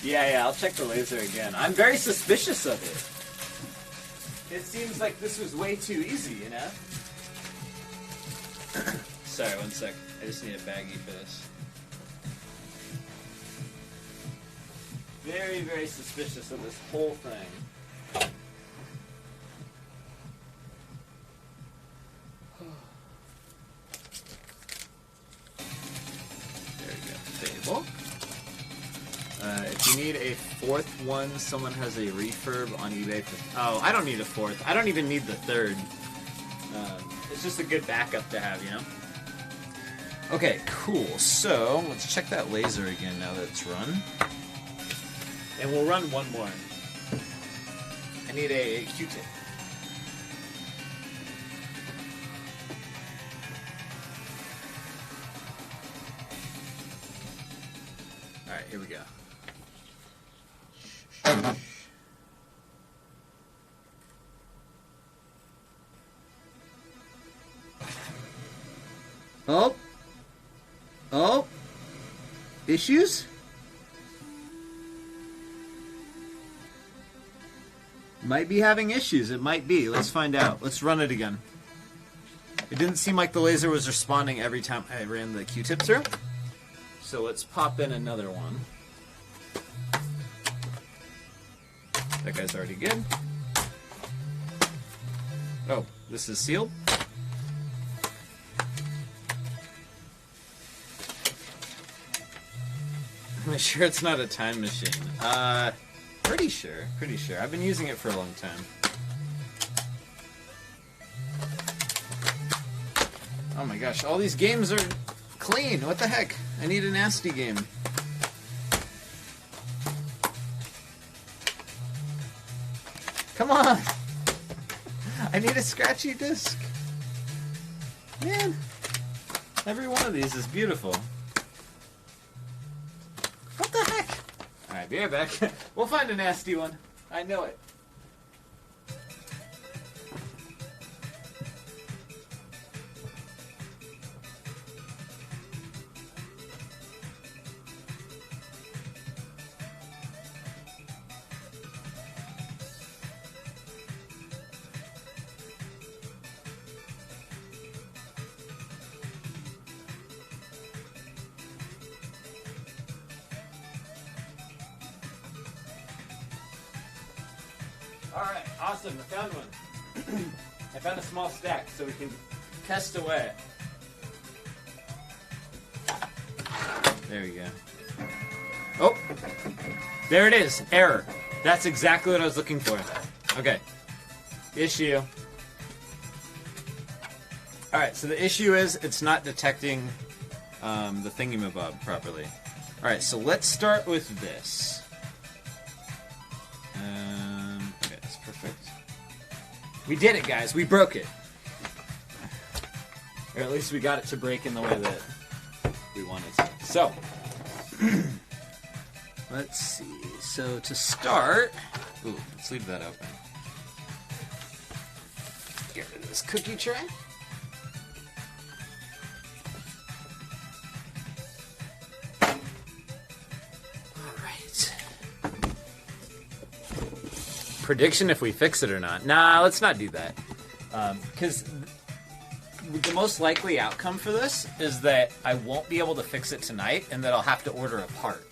Yeah, I'll check the laser again. I'm very suspicious of it. It seems like this was way too easy, you know? Sorry, one sec. I just need a baggie for this. very, very suspicious of this whole thing. There we go. Table. If you need a fourth one, someone has a refurb on eBay for... Oh, I don't need a fourth. I don't even need the third. It's just a good backup to have, you know? Okay, cool. So, let's check that laser again now that it's run. And we'll run one more. I need a Q-tip. Alright, here we go. Oh. Oh. Issues? Might be having issues. It might be. Let's find out. Let's run it again. It didn't seem like the laser was responding every time I ran the Q-tip through. So let's pop in another one. That guy's already good. Oh, this is sealed? Am I sure it's not a time machine? Pretty sure. Pretty sure. I've been using it for a long time. Oh my gosh, all these games are clean. What the heck? I need a nasty game. Come on! I need a scratchy disc. Man, every one of these is beautiful. What the heck? Alright, be right back. We'll find a nasty one. I know it. Alright, awesome. I found one. I found a small stack so we can test away. There we go. Oh! There it is. Error. That's exactly what I was looking for. Okay. Issue. Alright, so the issue is it's not detecting the thingamabob properly. Alright, so let's start with this. Okay, that's perfect. We did it, guys. We broke it. Or at least we got it to break in the way that we wanted to. So, let's see. So to start, ooh, let's leave that open. Get rid of this cookie tray. Prediction if we fix it or not. Nah, let's not do that. Because the most likely outcome for this is that I won't be able to fix it tonight and that I'll have to order a part.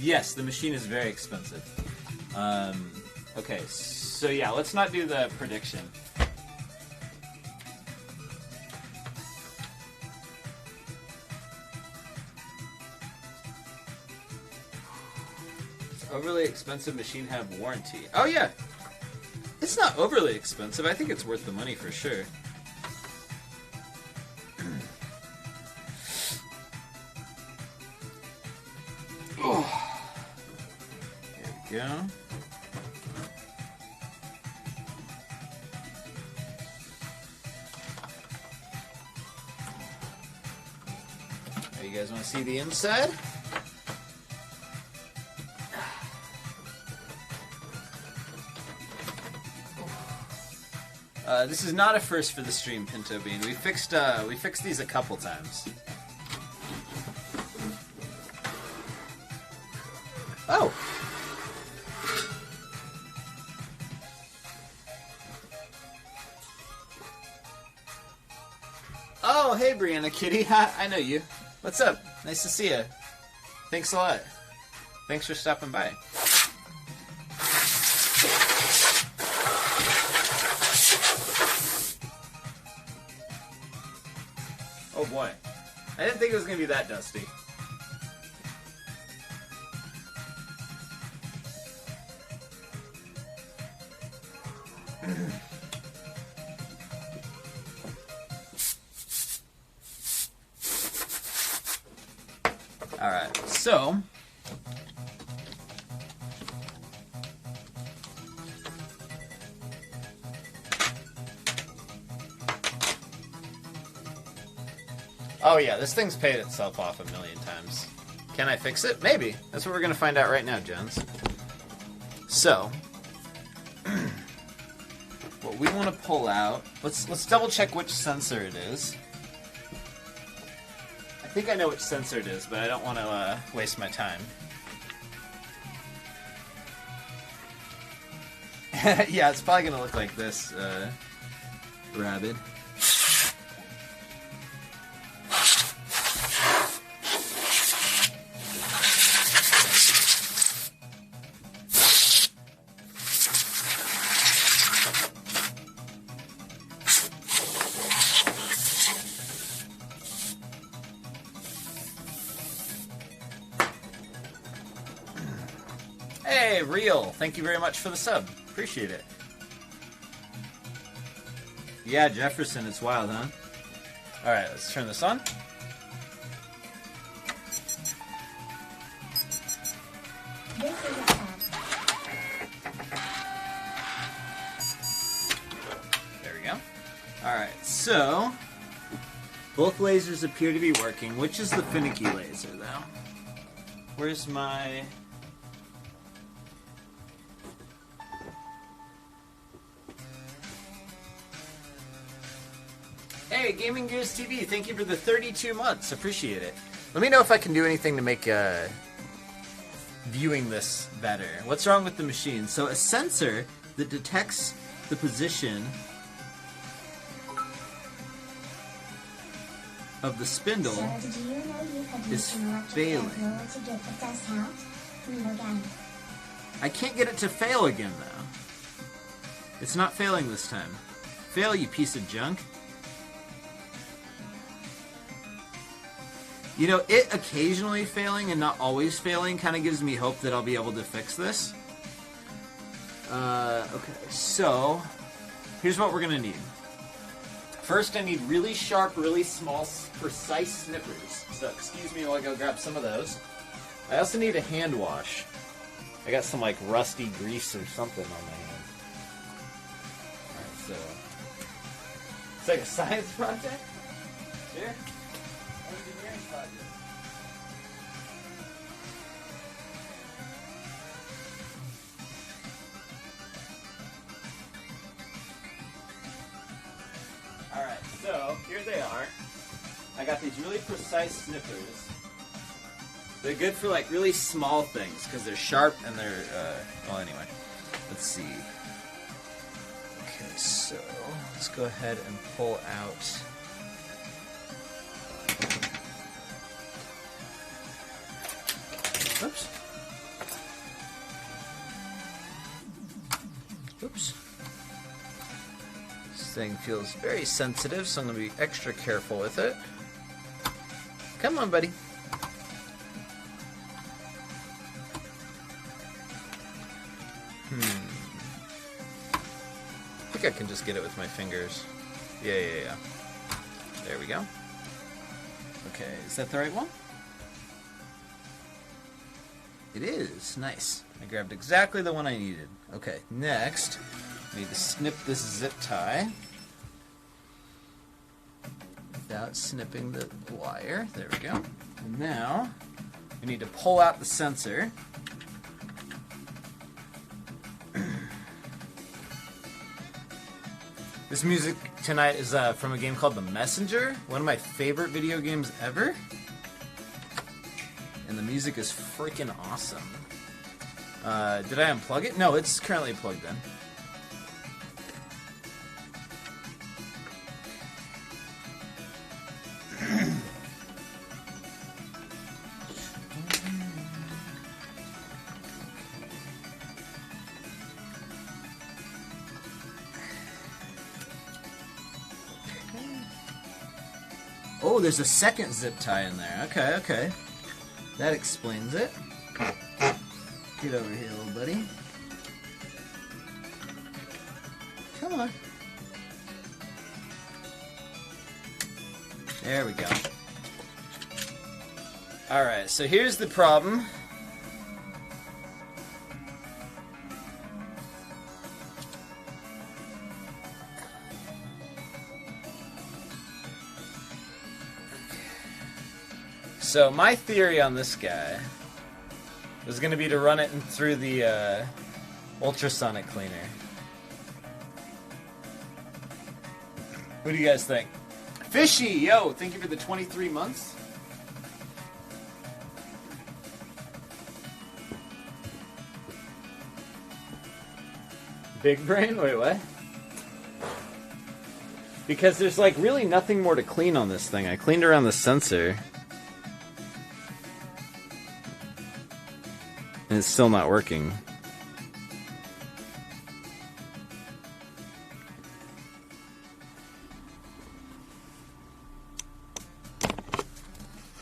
Yes, the machine is very expensive. Okay, so yeah, let's not do the prediction. Overly expensive machine have warranty. Oh yeah, it's not overly expensive. I think it's worth the money for sure. Oh. There we go. You guys want to see the inside? This is not a first for the stream, Pinto Bean. We fixed these a couple times. Oh. Oh, hey, Brianna Kitty. Hi, I know you. What's up? Nice to see you. Thanks a lot. Thanks for stopping by. Oh boy. I didn't think it was going to be that dusty. Alright, so... Oh yeah, this thing's paid itself off a million times. Can I fix it? Maybe. That's what we're gonna find out right now, Jones. So, what we want to pull out. Let's double check which sensor it is. I think I know which sensor it is, but I don't want to waste my time. Yeah, it's probably gonna look like this, Rabid. Hey, Real! Thank you very much for the sub. Appreciate it. Yeah, Jefferson, it's wild, huh? Alright, let's turn this on. There we go. Alright, so... both lasers appear to be working. Which is the finicky laser, though? Where's my... Hey, Gaming Gears TV, thank you for the 32 months. Appreciate it. Let me know if I can do anything to make viewing this better. What's wrong with the machine? So a sensor that detects the position of the spindle is failing. I can't get it to fail again, though. It's not failing this time. Fail, you piece of junk. You know, it occasionally failing and not always failing kind of gives me hope that I'll be able to fix this. Okay, so here's what we're going to need. First, I need really sharp, really small, precise snippers. So excuse me while I go grab some of those. I also need a hand wash. I got some like rusty grease or something on my hand. Alright, so it's like a science project? Sure. Engineering project. Alright, so here they are. I got these really precise snippers. They're good for like really small things because they're sharp and they're, well anyway. Let's see. Okay, so let's go ahead and pull out. Oops. Oops. This thing feels very sensitive, so I'm going to be extra careful with it. Come on, buddy. I think I can just get it with my fingers. Yeah. There we go. Okay, is that the right one? It is. Nice. I grabbed exactly the one I needed. Okay, next, I need to snip this zip tie without snipping the wire. There we go. And now, we need to pull out the sensor. This music tonight is from a game called The Messenger, one of my favorite video games ever. And the music is freaking awesome. Did I unplug it? No, it's currently plugged in. Oh, there's a second zip tie in there. Okay, okay. That explains it. Get over here, little buddy. Come on. There we go. Alright, so here's the problem. So my theory on this guy was going to be to run it through the ultrasonic cleaner. What do you guys think? Fishy, yo, thank you for the 23 months. Big brain? Wait, what? Because there's like really nothing more to clean on this thing. I cleaned around the sensor. And it's still not working.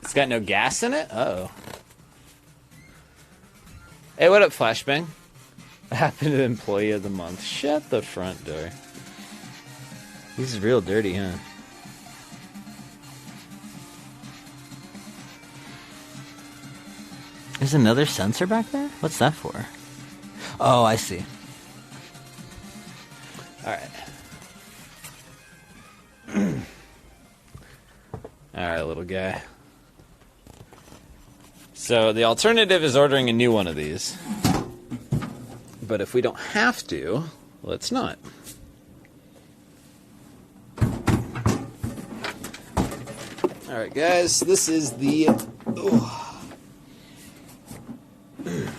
It's got no gas in it? Uh-oh. Hey, what up, Flashbang? Happened to Employee of the Month. Shut the front door. He's real dirty, huh? There's another sensor back there? What's that for? Oh, I see. Alright. Alright, little guy. So, the alternative is ordering a new one of these. But if we don't have to, let's not. Alright, guys, this is the...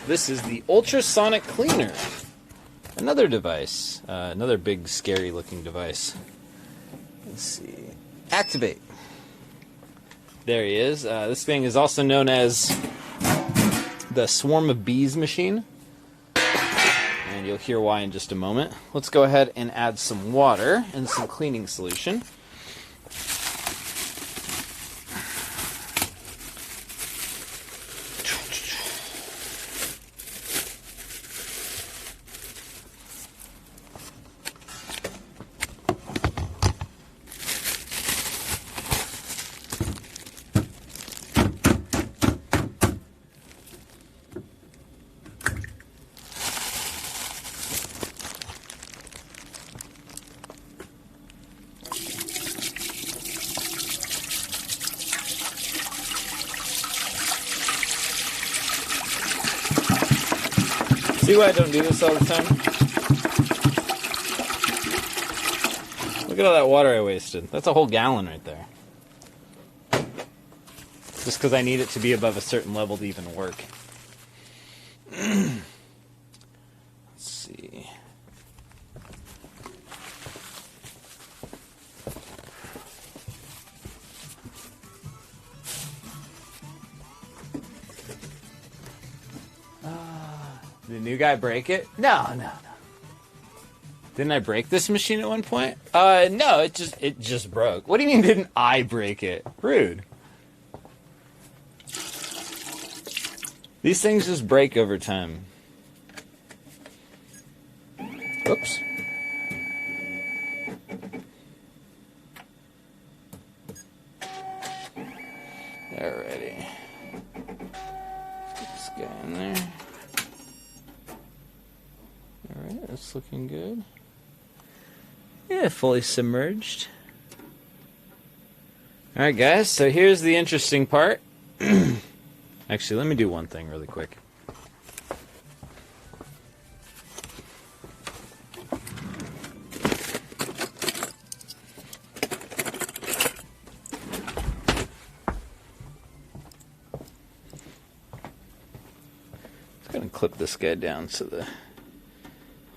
This is the ultrasonic cleaner. Another device. Another big, scary-looking device. Let's see. Activate. There he is. This thing is also known as the Swarm of Bees machine. And you'll hear why in just a moment. Let's go ahead and add some water and some cleaning solution. See why I don't do this all the time? Look at all that water I wasted. That's a whole gallon right there. Just because I need it to be above a certain level to even work. Let's see. Did the new guy break it? No. Didn't I break this machine at one point? No, it just broke. What do you mean didn't I break it? Rude. These things just break over time. Oops. Alrighty. Get this guy in there. Alright, that's looking good. Yeah, fully submerged. Alright guys, so here's the interesting part. Actually, let me do one thing really quick. Just gonna clip this guy down so the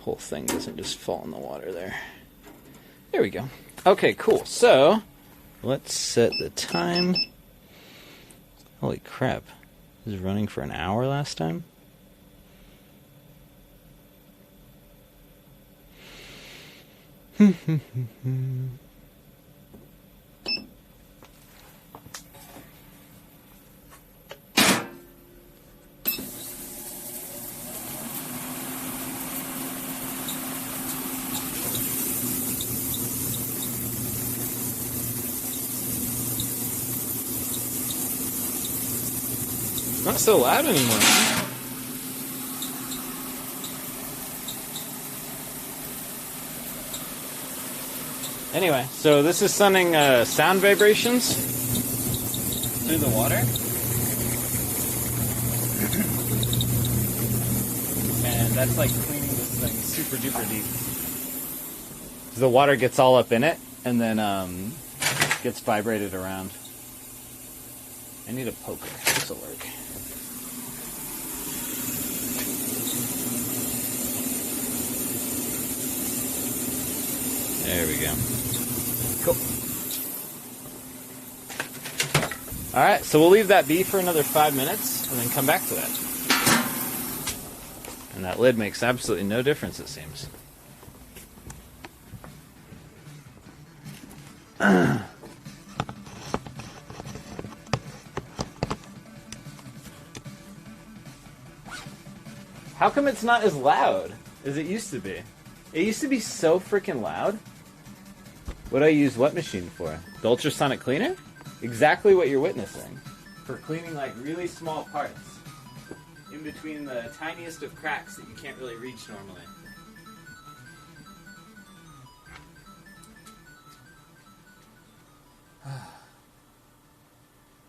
whole thing doesn't just fall in the water there. There we go. Okay, cool. So, let's set the time. Holy crap. This is running for an hour last time? Not so loud anymore. Anyway, so this is sending sound vibrations through the water. And that's like cleaning this thing super duper deep. The water gets all up in it and then gets vibrated around. I need a poker. This will work. There we go. Cool. Alright, so we'll leave that be for another 5 minutes and then come back to that. And that lid makes absolutely no difference, it seems. How come it's not as loud as it used to be? It used to be so freaking loud. What do I use what machine for? The ultrasonic cleaner? Exactly what you're witnessing. For cleaning like really small parts. In between the tiniest of cracks that you can't really reach normally.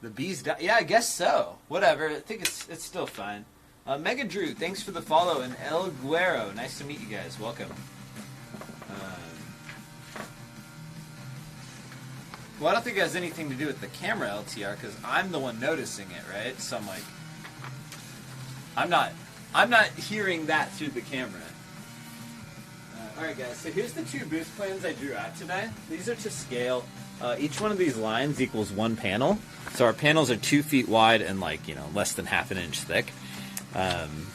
The bees die. Yeah, I guess so. Whatever. I think it's still fine. Mega Drew, thanks for the follow, and El Guero, nice to meet you guys. Welcome. Well, I don't think it has anything to do with the camera LTR because I'm the one noticing it, right? So I'm like, I'm not hearing that through the camera. All right, guys. So here's the 2 booth plans I drew out today. These are to scale. Each one of these lines equals 1 panel. So our panels are 2 feet wide and like less than half an inch thick.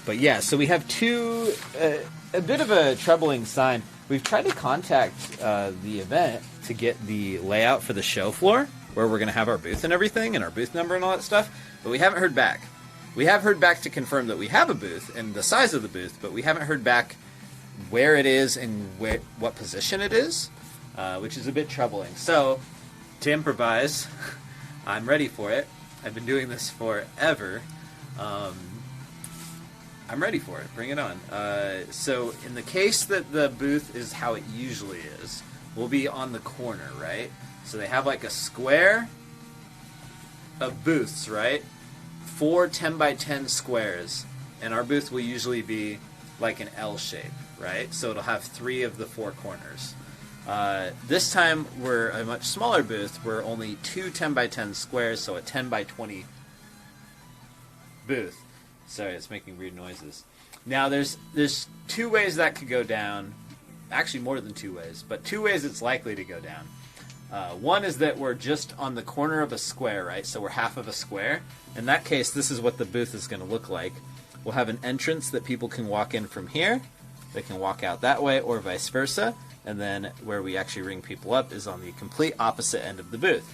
But yeah, so we have a bit of a troubling sign. We've tried to contact the event to get the layout for the show floor, where we're going to have our booth and everything, and our booth number and all that stuff, but we haven't heard back. We have heard back to confirm that we have a booth and the size of the booth, but we haven't heard back where it is and what position it is, which is a bit troubling. So, to improvise, I'm ready for it. I've been doing this forever. I'm ready for it. Bring it on. So in the case that the booth is how it usually is, we'll be on the corner, right? So they have like a square of booths, right? 4 10x10 squares. And our booth will usually be like an L shape, right? So it'll have 3 of the 4 corners. This time we're a much smaller booth. We're only 2 10x10 squares, so a 10x20 booth. Sorry, it's making weird noises. Now, there's 2 ways that could go down. Actually, more than 2 ways, but 2 ways it's likely to go down. One is that we're just on the corner of a square, right? So we're half of a square. In that case, this is what the booth is going to look like. We'll have an entrance that people can walk in from here. They can walk out that way, or vice versa. And then where we actually ring people up is on the complete opposite end of the booth.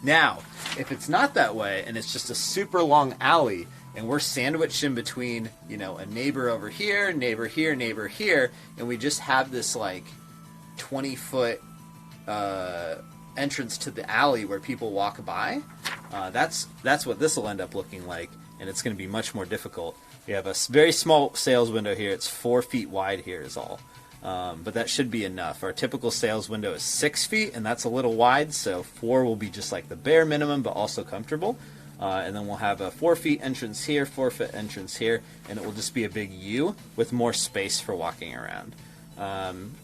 Now, if it's not that way, and it's just a super long alley, and we're sandwiched in between, a neighbor over here, neighbor here, neighbor here, and we just have this, 20-foot entrance to the alley where people walk by, that's what this will end up looking like, and it's going to be much more difficult. We have a very small sales window here. It's 4 feet wide here is all. But that should be enough. Our typical sales window is 6 feet, and that's a little wide, so 4 will be just like the bare minimum, but also comfortable. And then we'll have a 4 feet entrance here, 4 foot entrance here, and it will just be a big U with more space for walking around.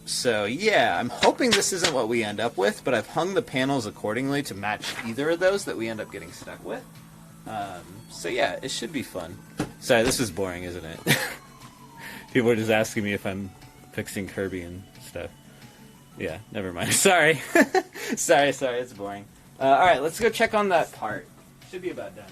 So yeah, I'm hoping this isn't what we end up with, but I've hung the panels accordingly to match either of those that we end up getting stuck with. So yeah, it should be fun. Sorry, this is boring, isn't it? People are just asking me if I'm fixing Kirby and stuff. Yeah, never mind. Sorry. sorry, it's boring. Alright, let's go check on that part. Should be about done.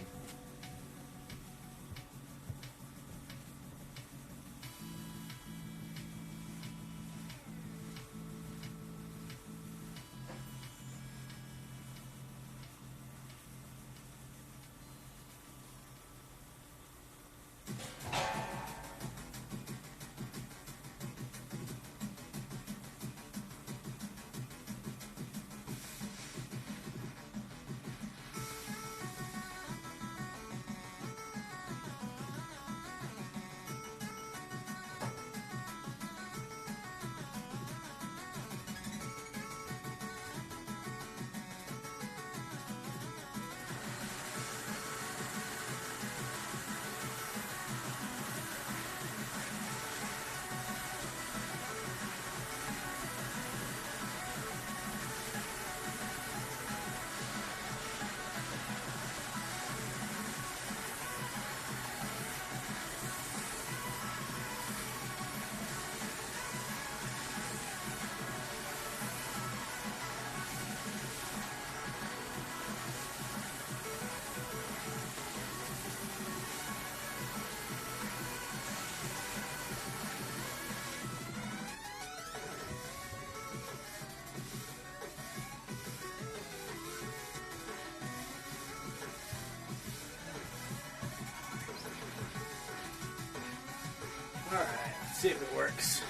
See if it works.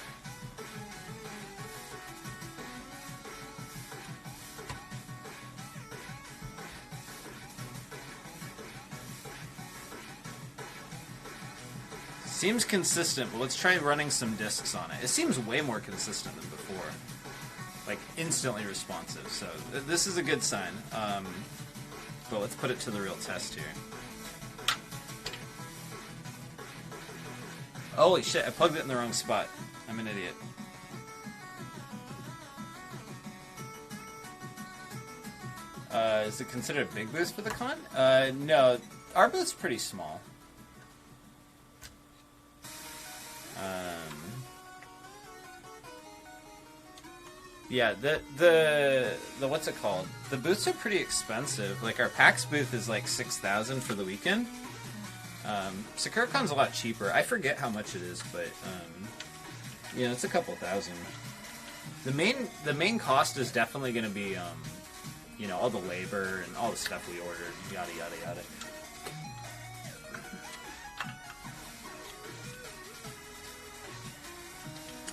Seems consistent, but let's try running some discs on it. It seems way more consistent than before. Like, instantly responsive, so this is a good sign. But let's put it to the real test here. Holy shit, I plugged it in the wrong spot. I'm an idiot. Is it considered a big boost for the con? No. Our booth's pretty small. Yeah, the what's it called? The booths are pretty expensive. Like, our PAX booth is like 6,000 for the weekend. SakuraCon's a lot cheaper. I forget how much it is, but yeah, it's a couple thousand. The main cost is definitely going to be you know, all the labor and all the stuff we ordered, yada yada yada.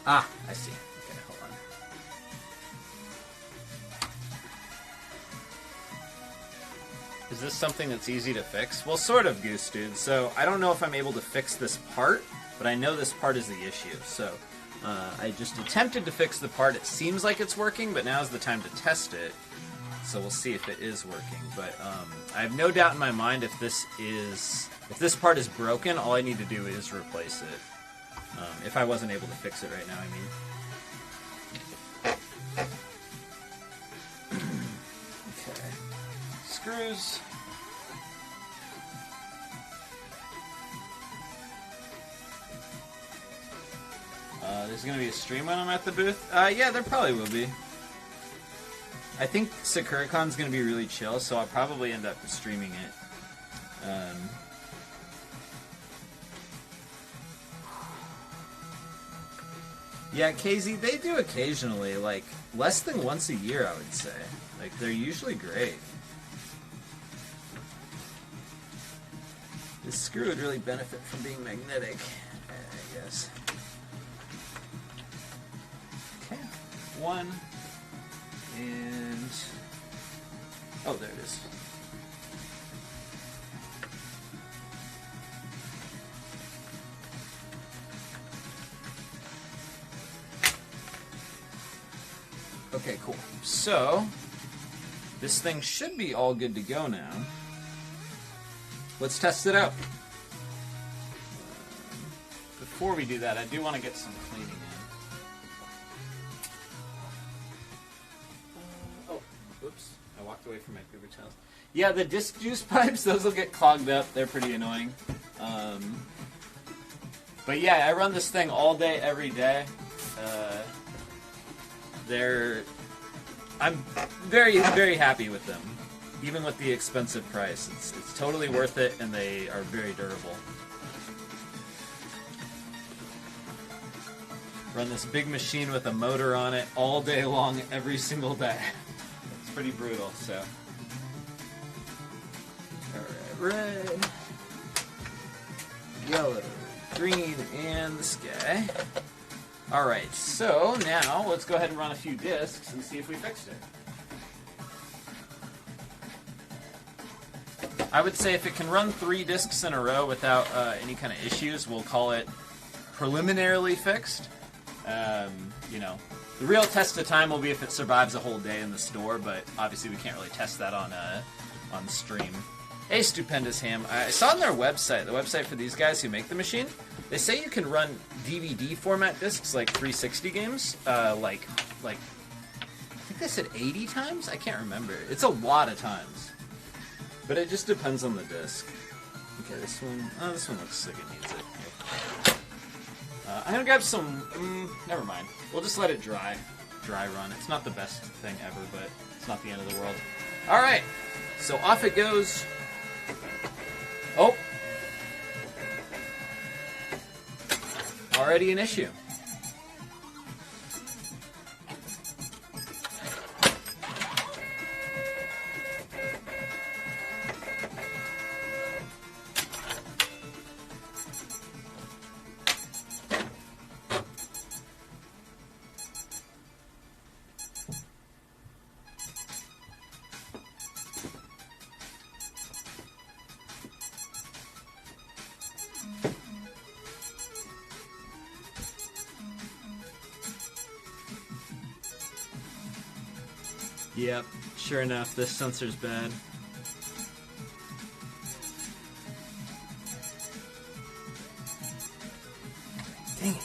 Ah, I see. Okay, hold on. Is this something that's easy to fix? Well, sort of, Goose Dude. So, I don't know if I'm able to fix this part, but I know this part is the issue. So, I just attempted to fix the part. It seems like it's working, but now's the time to test it. So we'll see if it is working. But I have no doubt in my mind if this part is broken, all I need to do is replace it. If I wasn't able to fix it right now, I mean. Okay. Screws. There's going to be a stream when I'm at the booth? Yeah, there probably will be. I think SakuraCon's going to be really chill, so I'll probably end up streaming it. Yeah, KZ, they do occasionally, like, less than once a year, I would say. Like, they're usually great. This screw would really benefit from being magnetic, I guess. Okay, one, and... oh, there it is. Okay, cool. So, this thing should be all good to go now. Let's test it out. Before we do that, I do want to get some cleaning in. Oh, whoops. I walked away from my paper towels. Yeah, the disc juice pipes, those will get clogged up. They're pretty annoying. But yeah, I run this thing all day, every day. I'm very, very happy with them. Even with the expensive price. It's totally worth it, and they are very durable. Run this big machine with a motor on it all day long, every single day. It's pretty brutal, so. Alright, red, yellow, green, and the sky. Alright, so now let's go ahead and run a few discs and see if we fixed it. I would say if it can run 3 discs in a row without any kind of issues, we'll call it preliminarily fixed. You know, the real test of time will be if it survives a whole day in the store, but obviously we can't really test that on stream. Hey, Stupendous Ham. I saw on their website, the website for these guys who make the machine, they say you can run DVD format discs, like 360 games, like I think they said 80 times? I can't remember. It's a lot of times. But it just depends on the disc. Okay, this one looks like it needs it. I'm gonna grab some, never mind. We'll just let it dry run. It's not the best thing ever, but it's not the end of the world. Alright, so off it goes. Oh! Already an issue. Yep, sure enough, this sensor's bad. Dang it.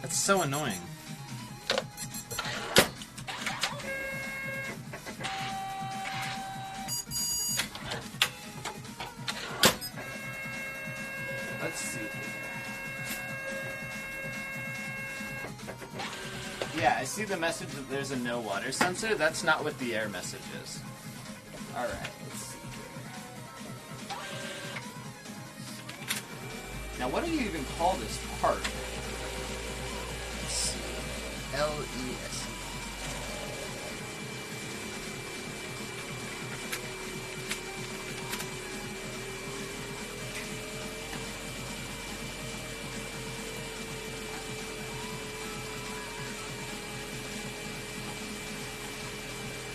That's so annoying. Let's see here. Yeah, I see the message that there's a no water sensor. That's not what the error message is. Alright, let's see here. Now, what do you even call this part? Let's see. LES.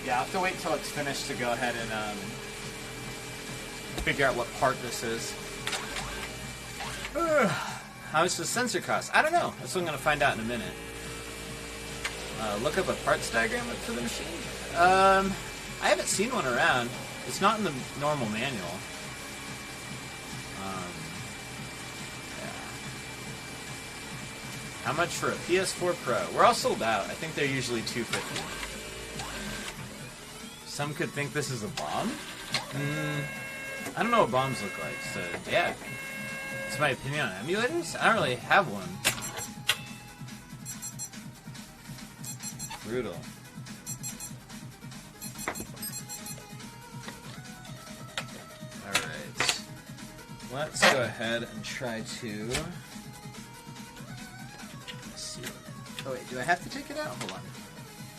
Yeah, I'll have to wait till it's finished to go ahead and figure out what part this is. How much does the sensor cost? I don't know. That's what I'm going to find out in a minute. Look up a parts diagram for the machine. I haven't seen one around. It's not in the normal manual. Yeah. How much for a PS4 Pro? We're all sold out. I think they're usually $250. Some could think this is a bomb. I don't know what bombs look like, so yeah. That's my opinion on emulators. I don't really have one. Brutal. Alright. Let's go ahead and try to... Let's see. Oh wait, do I have to take it out? Hold on.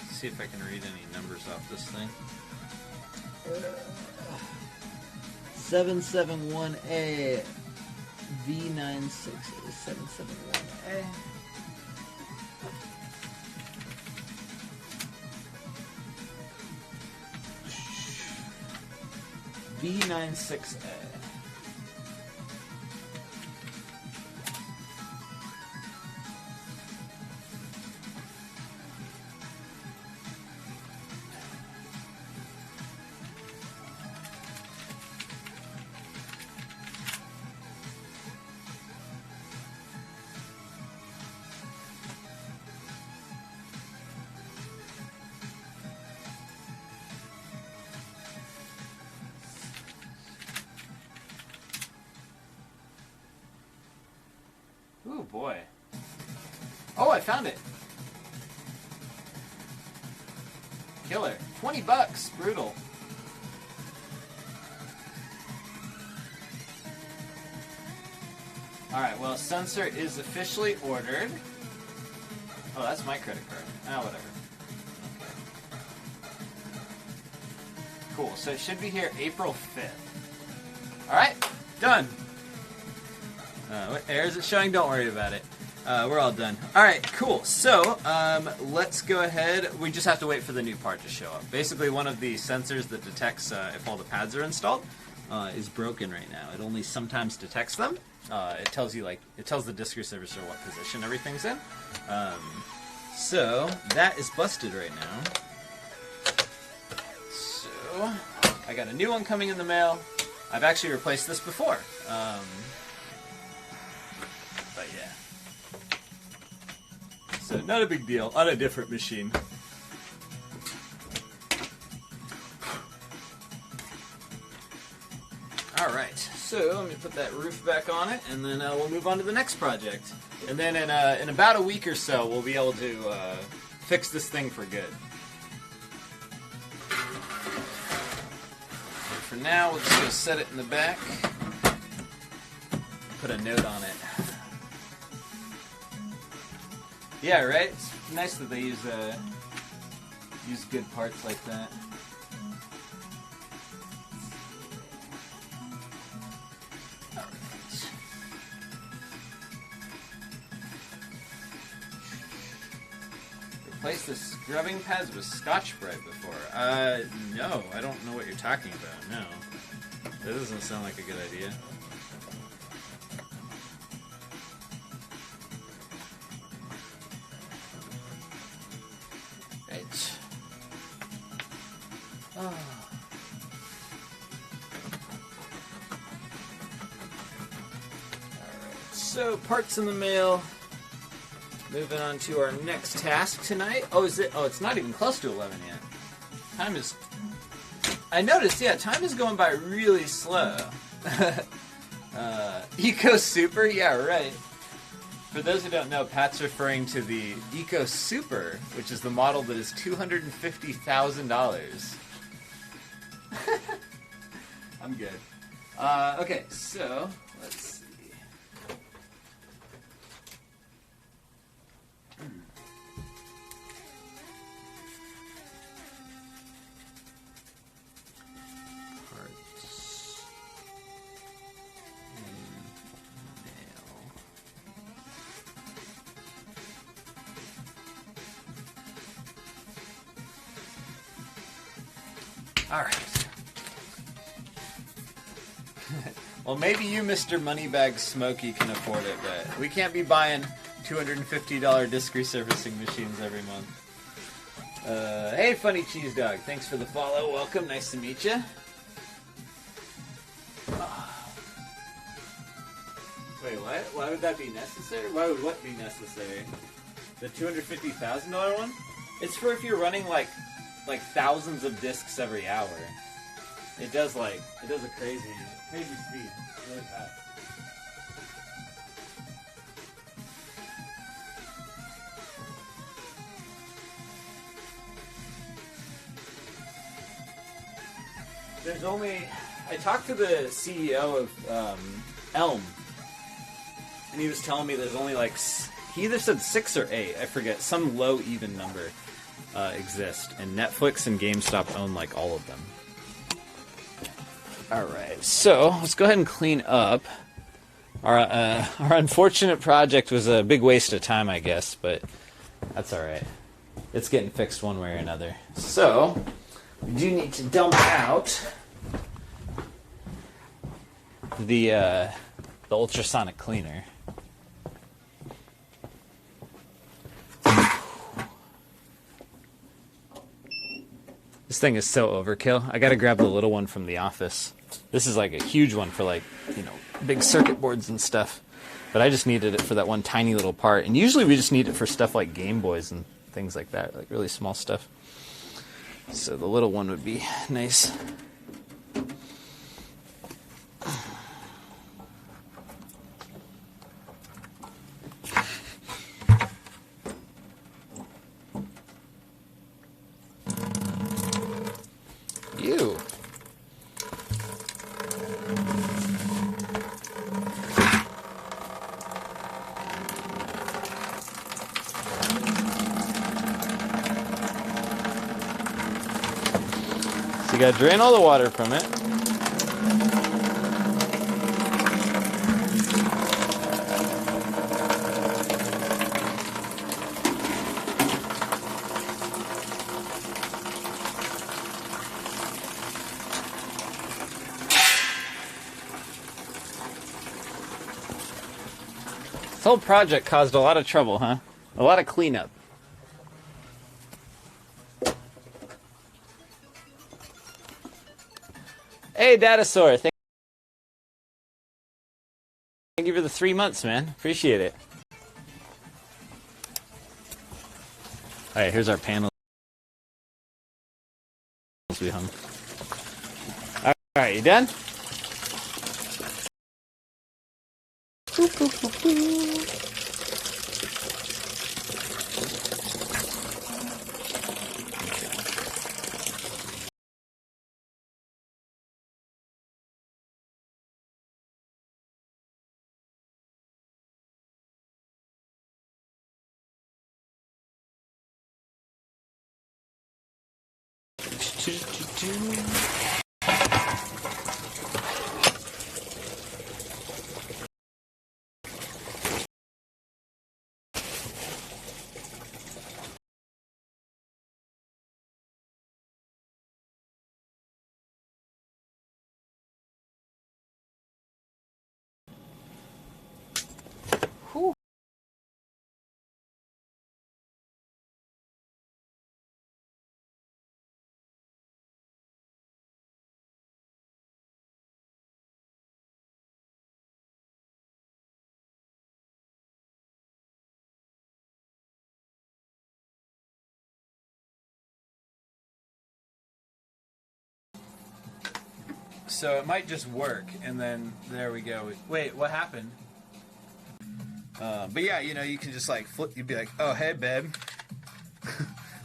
Let's see if I can read any numbers off this thing. 771A V96771A. V96A. Ooh, boy. Oh, I found it. Killer. $20. Brutal. Alright, well, sensor is officially ordered. Oh, that's my credit card. Ah, whatever. Okay. Cool, so it should be here April 5th. Alright, done. What error is it showing? Don't worry about it. We're all done. Alright, cool. So, let's go ahead. We just have to wait for the new part to show up. Basically, one of the sensors that detects if all the pads are installed is broken right now. It only sometimes detects them. It tells you, like, it tells the disk servicer what position everything's in. So, that is busted right now. So, I got a new one coming in the mail. I've actually replaced this before. But yeah. So, not a big deal. On a different machine. Alright, so let me put that roof back on it, and then we'll move on to the next project. And then in about a week or so, we'll be able to fix this thing for good. For now, we'll just go set it in the back. Put a note on it. Yeah, right? It's nice that they use good parts like that. Alright. Replace the scrubbing pads with Scotch-Brite before. No, I don't know what you're talking about, no. That doesn't sound like a good idea. Right. So, parts in the mail. Moving on to our next task tonight. Oh, is it? Oh, it's not even close to 11 yet. Time is... I noticed, yeah, time is going by really slow. Eco Super? Yeah, right. For those who don't know, Pat's referring to the Eco Super, which is the model that is $250,000. I'm good. Okay, so, let's see. Parts in mail. All right. Well, maybe you, Mr. Moneybag Smokey, can afford it, but we can't be buying $250 disc resurfacing machines every month. Hey, Funny Cheese Dog. Thanks for the follow. Welcome. Nice to meet you. Wait, what? Why would that be necessary? Why would what be necessary? The $250,000 one? It's for if you're running like thousands of discs every hour. It does a crazy speed, really fast. I talked to the CEO of Elm, and he was telling me there's only he either said 6 or 8, I forget, some low even number exist, and Netflix and GameStop own all of them. Alright, so let's go ahead and clean up. Our unfortunate project was a big waste of time, I guess, but that's alright. It's getting fixed one way or another. So, we do need to dump out the ultrasonic cleaner. This thing is so overkill. I gotta grab the little one from the office. This is like a huge one for big circuit boards and stuff. But I just needed it for that one tiny little part. And usually we just need it for stuff like Game Boys and things like that, like really small stuff. So the little one would be nice. You. So you gotta drain all the water from it. This whole project caused a lot of trouble, huh? A lot of cleanup. Hey, Datasaur. Thank you for the 3 months, man. Appreciate it. All right, here's our panels we hung. All right, you done? So it might just work, and then there we go. Wait, what happened? But yeah, you know, you can just like flip. You'd be like, "Oh, hey, babe,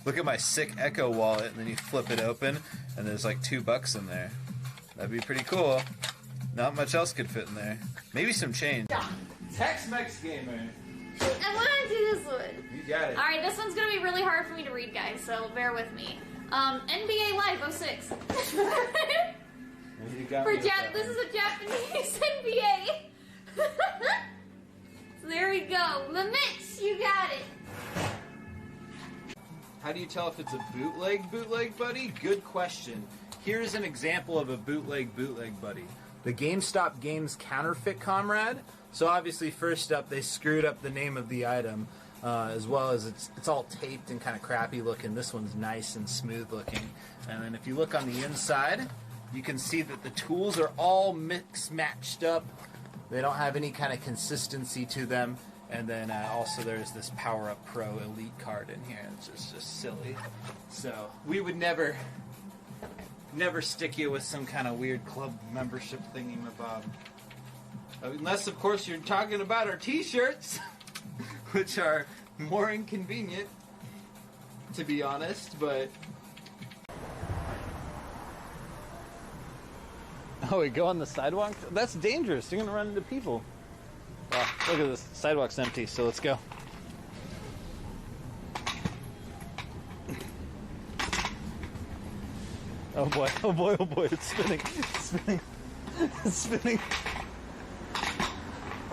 look at my sick Echo wallet," and then you flip it open, and there's like $2 in there. That'd be pretty cool. Not much else could fit in there. Maybe some change. Tex-Mex Gamer. I want to do this one. You got it. Alright, this one's going to be really hard for me to read, guys, so bear with me. NBA Live 06. You got For me with that this one. is a Japanese NBA. So there we go. Mitch, you got it. How do you tell if it's a bootleg, buddy? Good question. Here's an example of a bootleg, buddy. The GameStop Games Counterfeit Comrade. So obviously, first up, they screwed up the name of the item, as well as it's all taped and kind of crappy looking. This one's nice and smooth looking. And then if you look on the inside, you can see that the tools are all matched up. They don't have any kind of consistency to them. And then also there's this Power Up Pro Elite card in here. It's just silly. So we would never stick you with some kind of weird club membership thingy-mabob. Unless, of course, you're talking about our t-shirts, which are more inconvenient, to be honest, but... Oh, we go on the sidewalk? That's dangerous. You're gonna run into people. Wow, look at this. Sidewalk's empty, so let's go. Oh boy, oh boy, oh boy, it's spinning. It's spinning. It's spinning.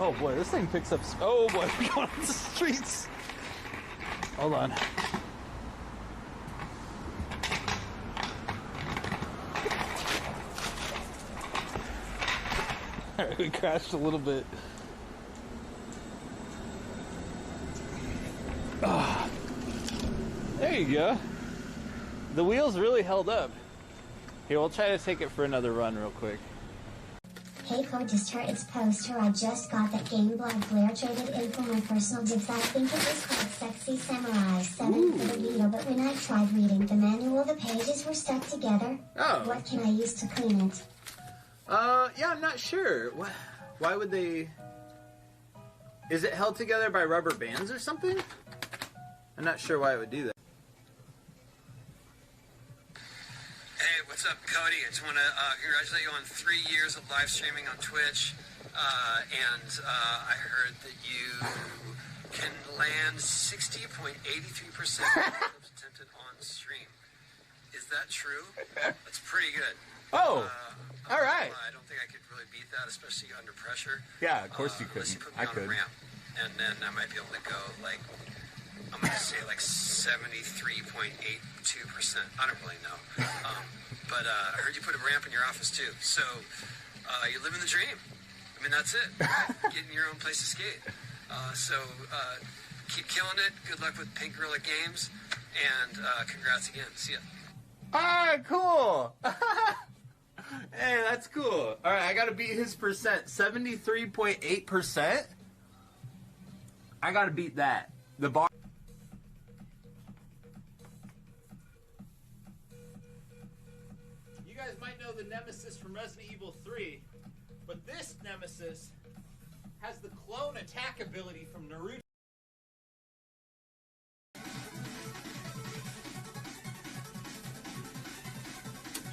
Oh boy, this thing picks up. Oh boy, we're going on the streets. Hold on. Alright, we crashed a little bit. Oh, there you go. The wheels really held up. Here, we'll try to take it for another run real quick. Hey Codester, it's Poster. I just got that Game Blood Flare traded in for my personal digs. I think it was called Sexy Samurai 7 for the Vita, but when I tried reading the manual, the pages were stuck together. Oh. What can I use to clean it? Yeah, I'm not sure. Why would they... Is it held together by rubber bands or something? I'm not sure why it would do that. Hey, what's up, Cody? I just want to congratulate you on 3 years of live streaming on Twitch. I heard that you can land 60.83% of clips attempted on stream. Is that true? That's pretty good. Oh, all right. I don't think I could really beat that, especially under pressure. Yeah, of course you could. Unless you put me I on could. a ramp, and then I might be able to go like, I'm gonna say like 73.82%. I don't really know. But I heard you put a ramp in your office too. So you're living the dream. I mean, that's it. Getting your own place to skate. Keep killing it. Good luck with Pink Gorilla Games, and congrats again. See ya. Ah, cool. Hey, that's cool. All right, I gotta beat his percent. 73.8%. I gotta beat that. The bar. You guys might know the Nemesis from Resident Evil 3, but this Nemesis has the clone attack ability from Naruto.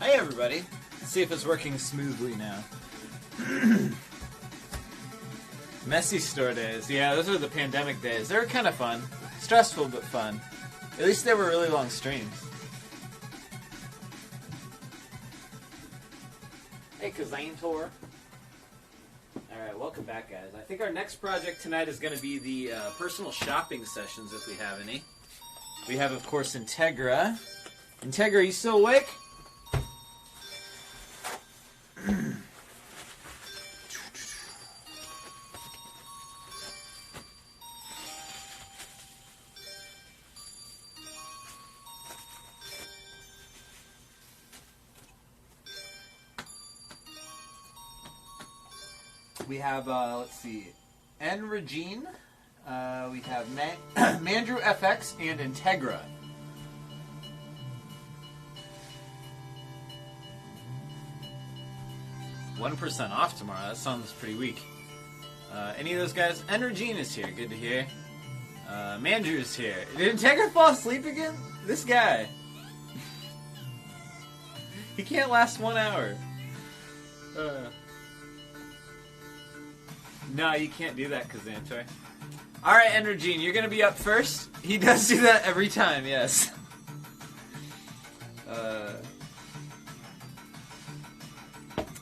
Hey everybody. Let's see if it's working smoothly now. Messy store days. Yeah, those are the pandemic days. They were kind of fun. Stressful, but fun. At least they were really long streams. Hey, Kazantor. Alright, welcome back, guys. I think our next project tonight is going to be the personal shopping sessions, if we have any. We have, of course, Integra. Integra, are you still awake? We have, let's see, N. Regine, we have Mandrew FX, and Integra. 1% off tomorrow. That sounds pretty weak. Any of those guys? Energene is here. Good to hear. Mandrew's here. Did Integra fall asleep again? This guy. He can't last 1 hour. No, you can't do that, Kazantoy. Alright, Energene, you're gonna be up first. He does do that every time, yes.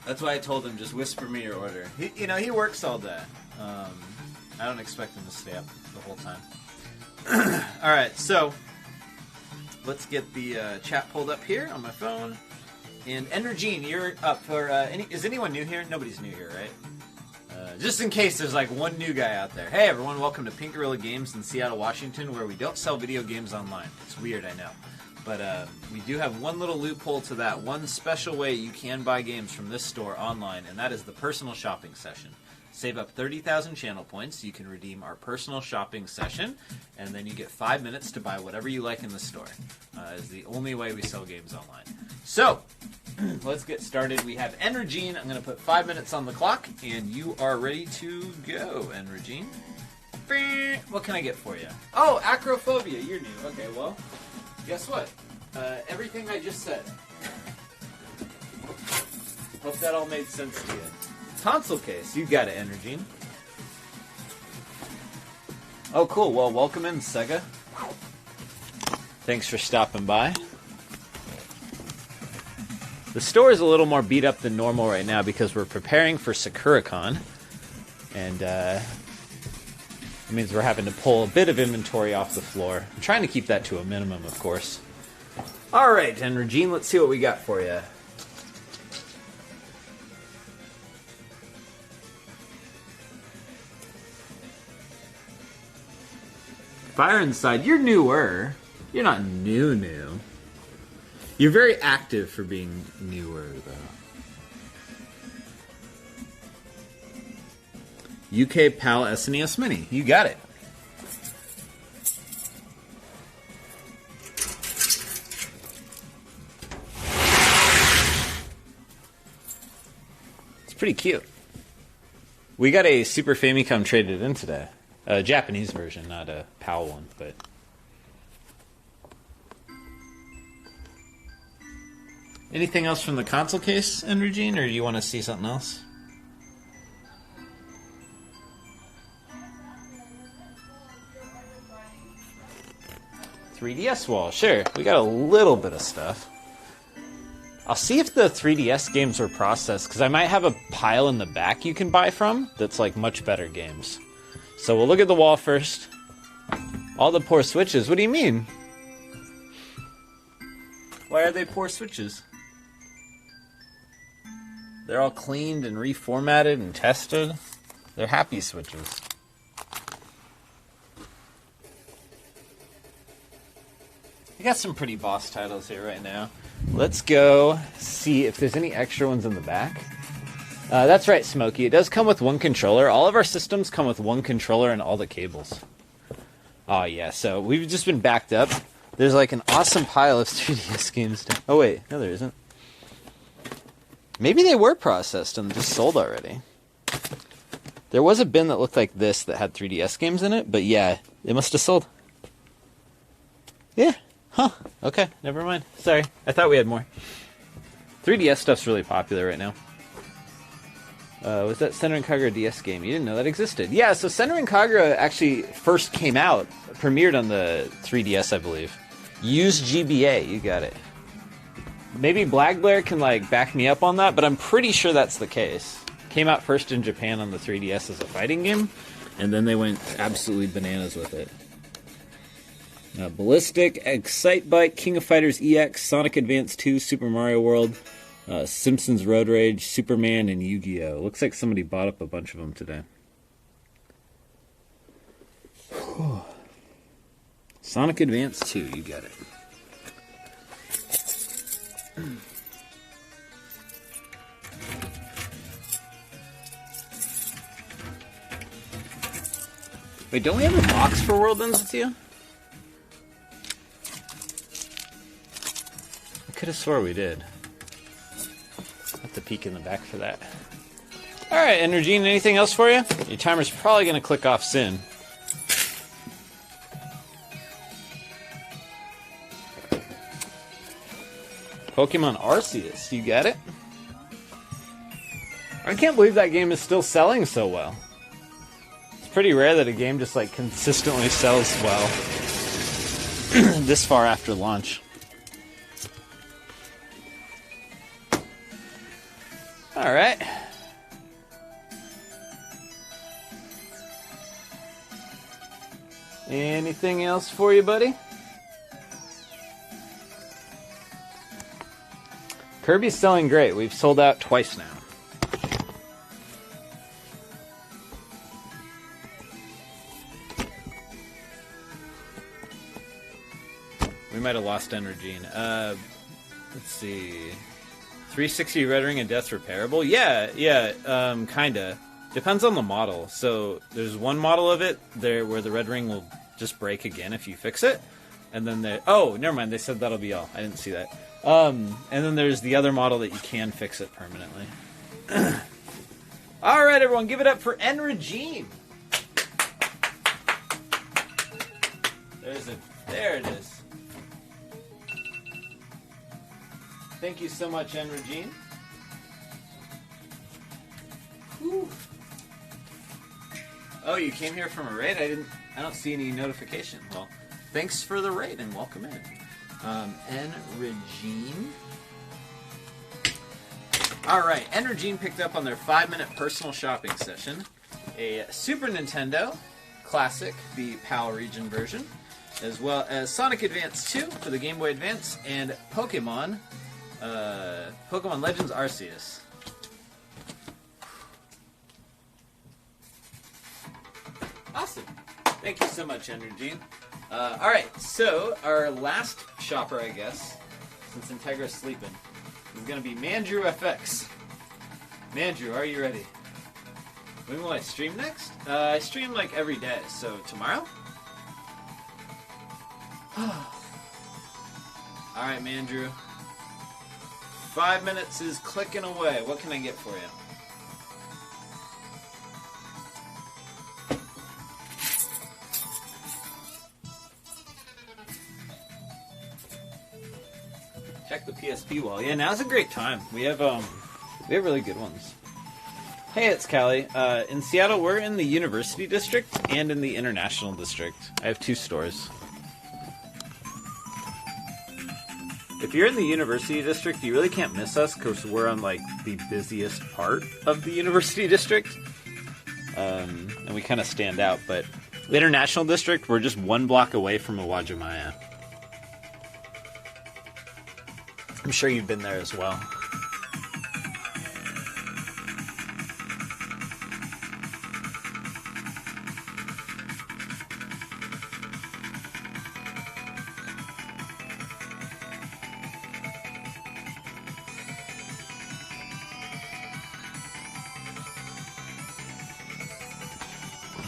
That's why I told him, just whisper me your order. He works all day. I don't expect him to stay up the whole time. Alright, so let's get the chat pulled up here on my phone. And Energene, you're up for is anyone new here? Nobody's new here, right? Just in case there's like one new guy out there. Hey everyone, welcome to Pink Gorilla Games in Seattle, Washington, where we don't sell video games online. It's weird, I know. But we do have one little loophole to that. One special way you can buy games from this store online, and that is the personal shopping session. Save up 30,000 channel points. You can redeem our personal shopping session, and then you get 5 minutes to buy whatever you like in the store. It's the only way we sell games online. So, let's get started. We have Energene. I'm going to put 5 minutes on the clock, and you are ready to go, Energene. What can I get for you? Oh, acrophobia. You're new. Okay, well, guess what? Everything I just said. Hope that all made sense to you. Console case. You got it, Energene. Oh, cool. Well, welcome in, Sega. Thanks for stopping by. The store is a little more beat up than normal right now because we're preparing for SakuraCon. And it means we're having to pull a bit of inventory off the floor. I'm trying to keep that to a minimum, of course. All right, Energene, let's see what we got for you. Fire Inside, you're newer. You're not new. You're very active for being newer, though. UK PAL SNES Mini. You got it. It's pretty cute. We got a Super Famicom traded in today. A Japanese version, not a PAL one, but... Anything else from the console case, Energene, or do you want to see something else? ...3DS wall, sure. We got a little bit of stuff. I'll see if the 3DS games are processed, because I might have a pile in the back you can buy from that's like much better games. So we'll look at the wall first. All the poor switches. What do you mean? Why are they poor switches? They're all cleaned and reformatted and tested. They're happy switches. We got some pretty boss titles here right now. Let's go see if there's any extra ones in the back. That's right, Smokey. It does come with one controller. All of our systems come with one controller and all the cables. Oh, yeah. So we've just been backed up. There's like an awesome pile of 3DS games. Oh, wait. No, there isn't. Maybe they were processed and just sold already. There was a bin that looked like this that had 3DS games in it, but yeah, it must have sold. Yeah. Huh. Okay. Never mind. Sorry. I thought we had more. 3DS stuff's really popular right now. Was that Senran Kagura DS game? You didn't know that existed. Yeah, so Senran Kagura actually first came out, premiered on the 3DS, I believe. Use GBA, you got it. Maybe Black Blair can like back me up on that, but I'm pretty sure that's the case. Came out first in Japan on the 3DS as a fighting game, and then they went absolutely bananas with it. Ballistic, Excitebike, King of Fighters EX, Sonic Advance 2, Super Mario World, Simpsons Road Rage, Superman, and Yu-Gi-Oh! Looks like somebody bought up a bunch of them today. Sonic Advance 2, you got it. Wait, don't we have a box for World Ends With You? I could have swore we did. I'll have to peek in the back for that. Alright, Energene, anything else for you? Your timer's probably going to click off soon. Pokemon Arceus, you got it? I can't believe that game is still selling so well. It's pretty rare that a game just like consistently sells well this far after launch. Alright. Anything else for you, buddy? Kirby's selling great. We've sold out twice now. We might have lost Energene. Let's see. 360 Red Ring and Death repairable? Yeah, kinda. Depends on the model. So there's one model of it there where the Red Ring will just break again if you fix it. And then oh, never mind. They said that'll be all. I didn't see that. And then there's the other model that you can fix it permanently. All right, everyone, give it up for Energene. There it is. Thank you so much, Energene. Whew. Oh, you came here from a raid? I don't see any notification. Well, thanks for the raid and welcome in. Energene. Alright, Energene picked up on their 5-minute personal shopping session a Super Nintendo Classic, the PAL region version, as well as Sonic Advance 2 for the Game Boy Advance, and Pokemon Legends Arceus. Awesome. Thank you so much, Energene. Alright, so our last shopper, I guess, since Integra's sleeping, is going to be Mandrew FX. Mandrew, are you ready? When will I stream next? I stream like every day, so tomorrow? Alright, Mandrew. 5 minutes is clicking away. What can I get for you? Check the PSP wall. Yeah, now's a great time. We have really good ones. Hey, it's Callie. In Seattle, we're in the University District and in the International District. I have 2 stores. If you're in the University District, you really can't miss us because we're on like the busiest part of the University District, and we kind of stand out. But the International District, we're just 1 block away from Uwajimaya. I'm sure you've been there as well.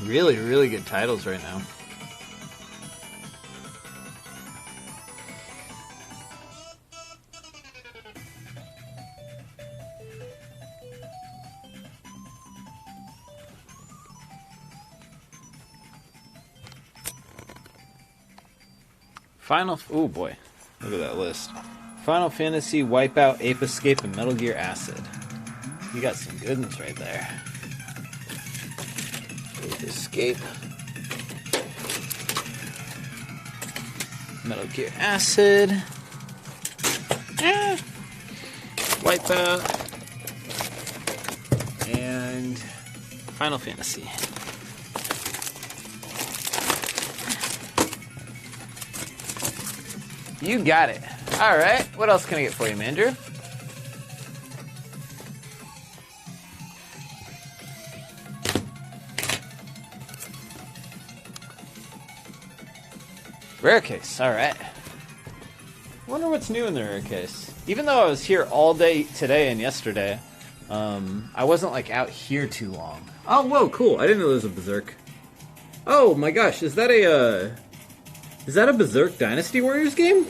Really, really good titles right now. Oh boy, look at that list. Final Fantasy, Wipeout, Ape Escape, and Metal Gear Acid. You got some good ones right there. Ape Escape, Metal Gear Acid, Wipeout, and Final Fantasy. You got it. Alright, what else can I get for you, Mandrew? Rare case, alright. Wonder what's new in the rare case. Even though I was here all day today and yesterday, I wasn't like out here too long. Oh, whoa, cool. I didn't know there was a Berserk. Oh my gosh, is that a Berserk Dynasty Warriors game?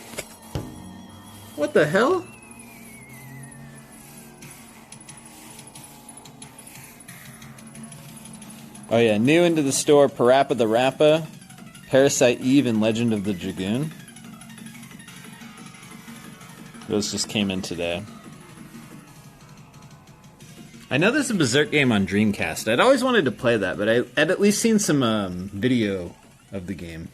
What the hell? Oh yeah, new into the store, Parappa the Rappa, Parasite Eve, and Legend of the Dragoon. Those just came in today. I know there's a Berserk game on Dreamcast. I'd always wanted to play that, but I'd at least seen some video of the game.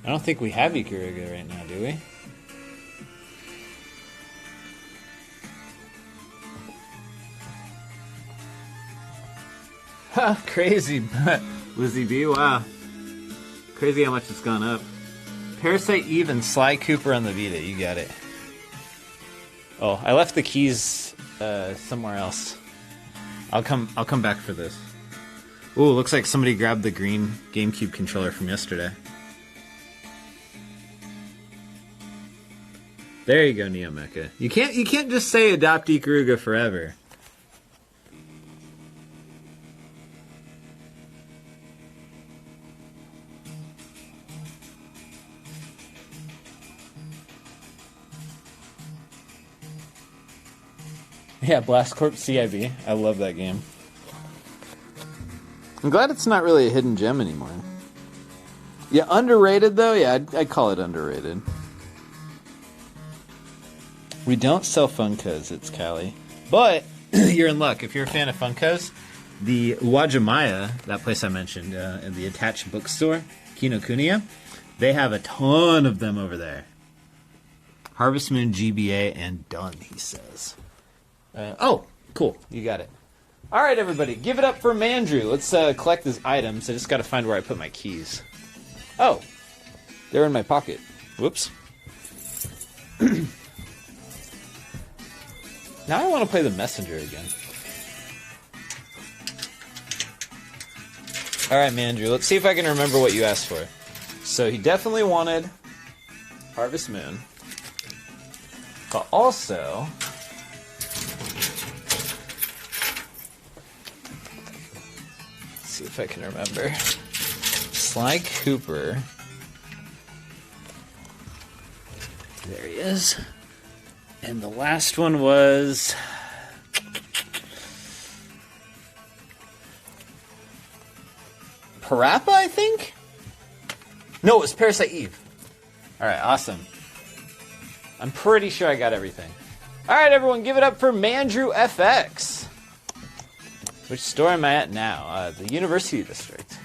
I don't think we have Ikaruga right now, do we? Ha! Crazy, Lizzie B. Wow, crazy how much it's gone up. Parasite Eve and Sly Cooper on the Vita. You got it. Oh, I left the keys somewhere else. I'll come back for this. Ooh, looks like somebody grabbed the green GameCube controller from yesterday. There you go, Neo Mecha. You can't just say adopt Ikaruga forever. Yeah, Blast Corp CIB. I love that game. I'm glad it's not really a hidden gem anymore. Yeah, underrated though? Yeah, I'd call it underrated. We don't sell Funkos, it's Cali. But you're in luck. If you're a fan of Funkos, the Uwajimaya, that place I mentioned, in the attached bookstore, Kinokuniya, they have a ton of them over there. Harvest Moon, GBA, and done, he says. Oh, cool. You got it. All right, everybody. Give it up for Mandrew. Let's collect his items. I just got to find where I put my keys. Oh, they're in my pocket. Whoops. Now I want to play the Messenger again. All right, Mandrew. Let's see if I can remember what you asked for. So he definitely wanted Harvest Moon. But also... see if I can remember. Sly Cooper. There he is. And the last one was... Parappa, I think? No, it was Parasite Eve. Alright, awesome. I'm pretty sure I got everything. Alright, everyone, give it up for Mandrew FX. Which store am I at now? The University District.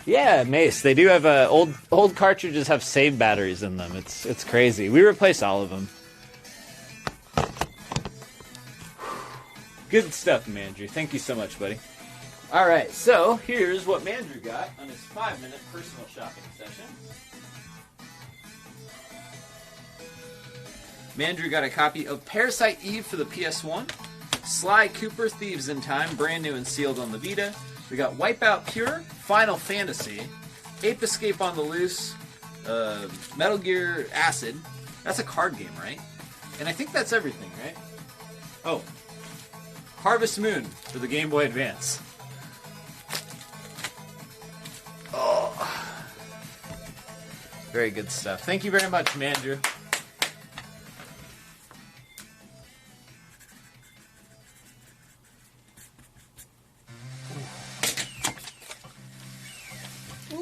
Yeah, Mace. They do have old cartridges have save batteries in them. It's crazy. We replace all of them. Good stuff, Mandrew. Thank you so much, buddy. All right, so here's what Mandrew got on his 5-minute personal shopping session. Mandrew got a copy of Parasite Eve for the PS1, Sly Cooper Thieves in Time, brand new and sealed on the Vita. We got Wipeout Pure, Final Fantasy, Ape Escape on the Loose, Metal Gear Acid. That's a card game, right? And I think that's everything, right? Oh, Harvest Moon for the Game Boy Advance. Oh, very good stuff. Thank you very much, Mandrew.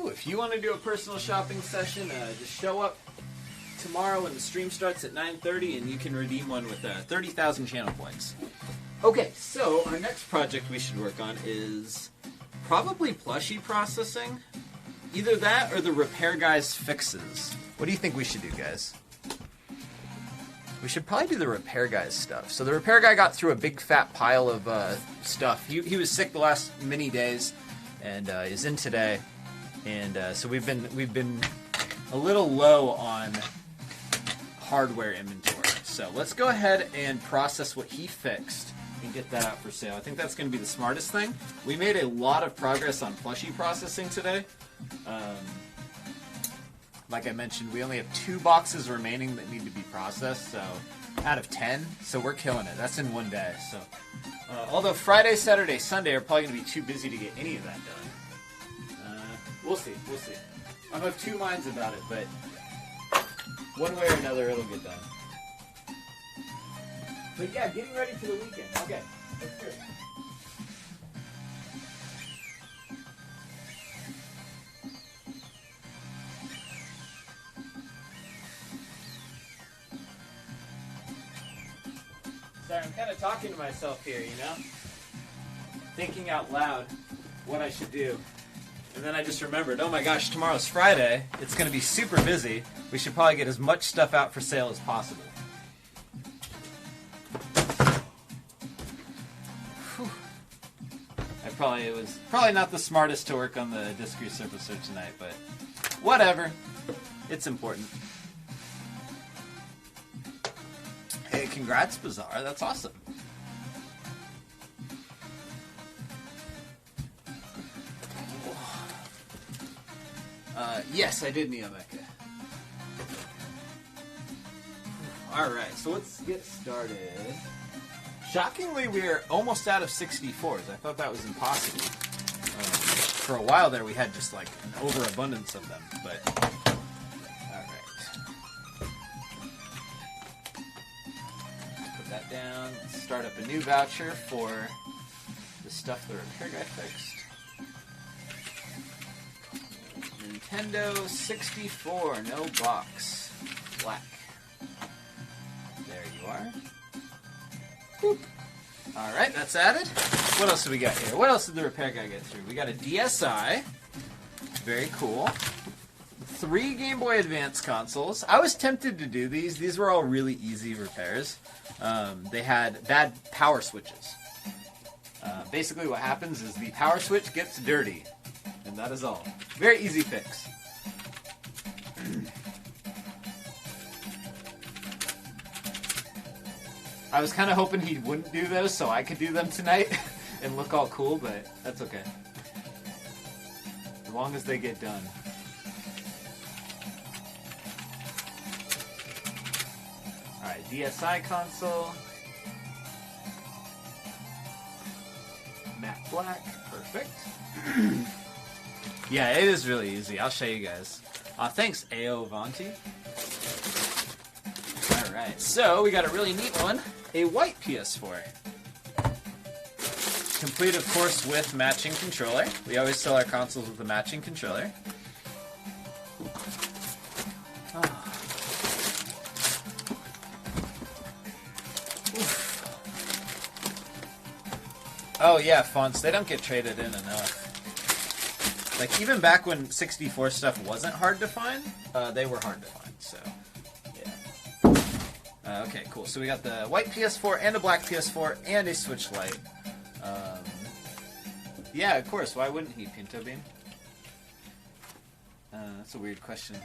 If you want to do a personal shopping session, just show up tomorrow when the stream starts at 9:30 and you can redeem one with 30,000 channel points. Okay, so our next project we should work on is probably plushie processing. Either that or the Repair Guy's fixes. What do you think we should do, guys? We should probably do the Repair Guy's stuff. So the Repair Guy got through a big fat pile of stuff. He was sick the last many days and is in today. And so we've been a little low on hardware inventory. So let's go ahead and process what he fixed and get that out for sale. I think that's going to be the smartest thing. We made a lot of progress on plushie processing today. like I mentioned, we only have 2 boxes remaining that need to be processed, so out of 10, so we're killing it. That's in one day. So, although Friday, Saturday, Sunday are probably going to be too busy to get any of that done. We'll see. I'm of 2 minds about it, but one way or another, it'll get done. But yeah, getting ready for the weekend. Okay, let's do it. Sorry, I'm kind of talking to myself here, you know? Thinking out loud what I should do. And then I just remembered, oh my gosh, tomorrow's Friday. It's going to be super busy. We should probably get as much stuff out for sale as possible. Whew. It was probably not the smartest to work on the Disc Resurfacer tonight, but whatever. It's important. Hey, congrats, Bazaar. That's awesome. Yes, I did Neomeka. Alright, so let's get started. Shockingly, we're almost out of 64s. I thought that was impossible. For a while there, we had just like an overabundance of them, but... That down. Let's start up a new voucher for the stuff the repair guy fixed. Nintendo 64, no box. Black. There you are. Boop. Alright, that's added. What else do we got here? What else did the repair guy get through? We got a DSi. Very cool. 3 Game Boy Advance consoles. I was tempted to do these. These were all really easy repairs. They had bad power switches. Basically what happens is the power switch gets dirty. And that is all. Very easy fix. I was kind of hoping he wouldn't do those so I could do them tonight and look all cool, but that's okay. As long as they get done. Alright, DSi console. Matte black. Perfect. Yeah, it is really easy. I'll show you guys. Thanks, AO Vanti. Alright, so we got a really neat one. A white PS4. Complete, of course, with matching controller. We always sell our consoles with a matching controller. Oh yeah, fonts. They don't get traded in enough. Like, even back when 64 stuff wasn't hard to find, they were hard to find, so, yeah. Okay, cool. So we got the white PS4 and a black PS4 and a Switch Lite. Yeah, of course. Why wouldn't he, Pinto Bean? That's a weird question.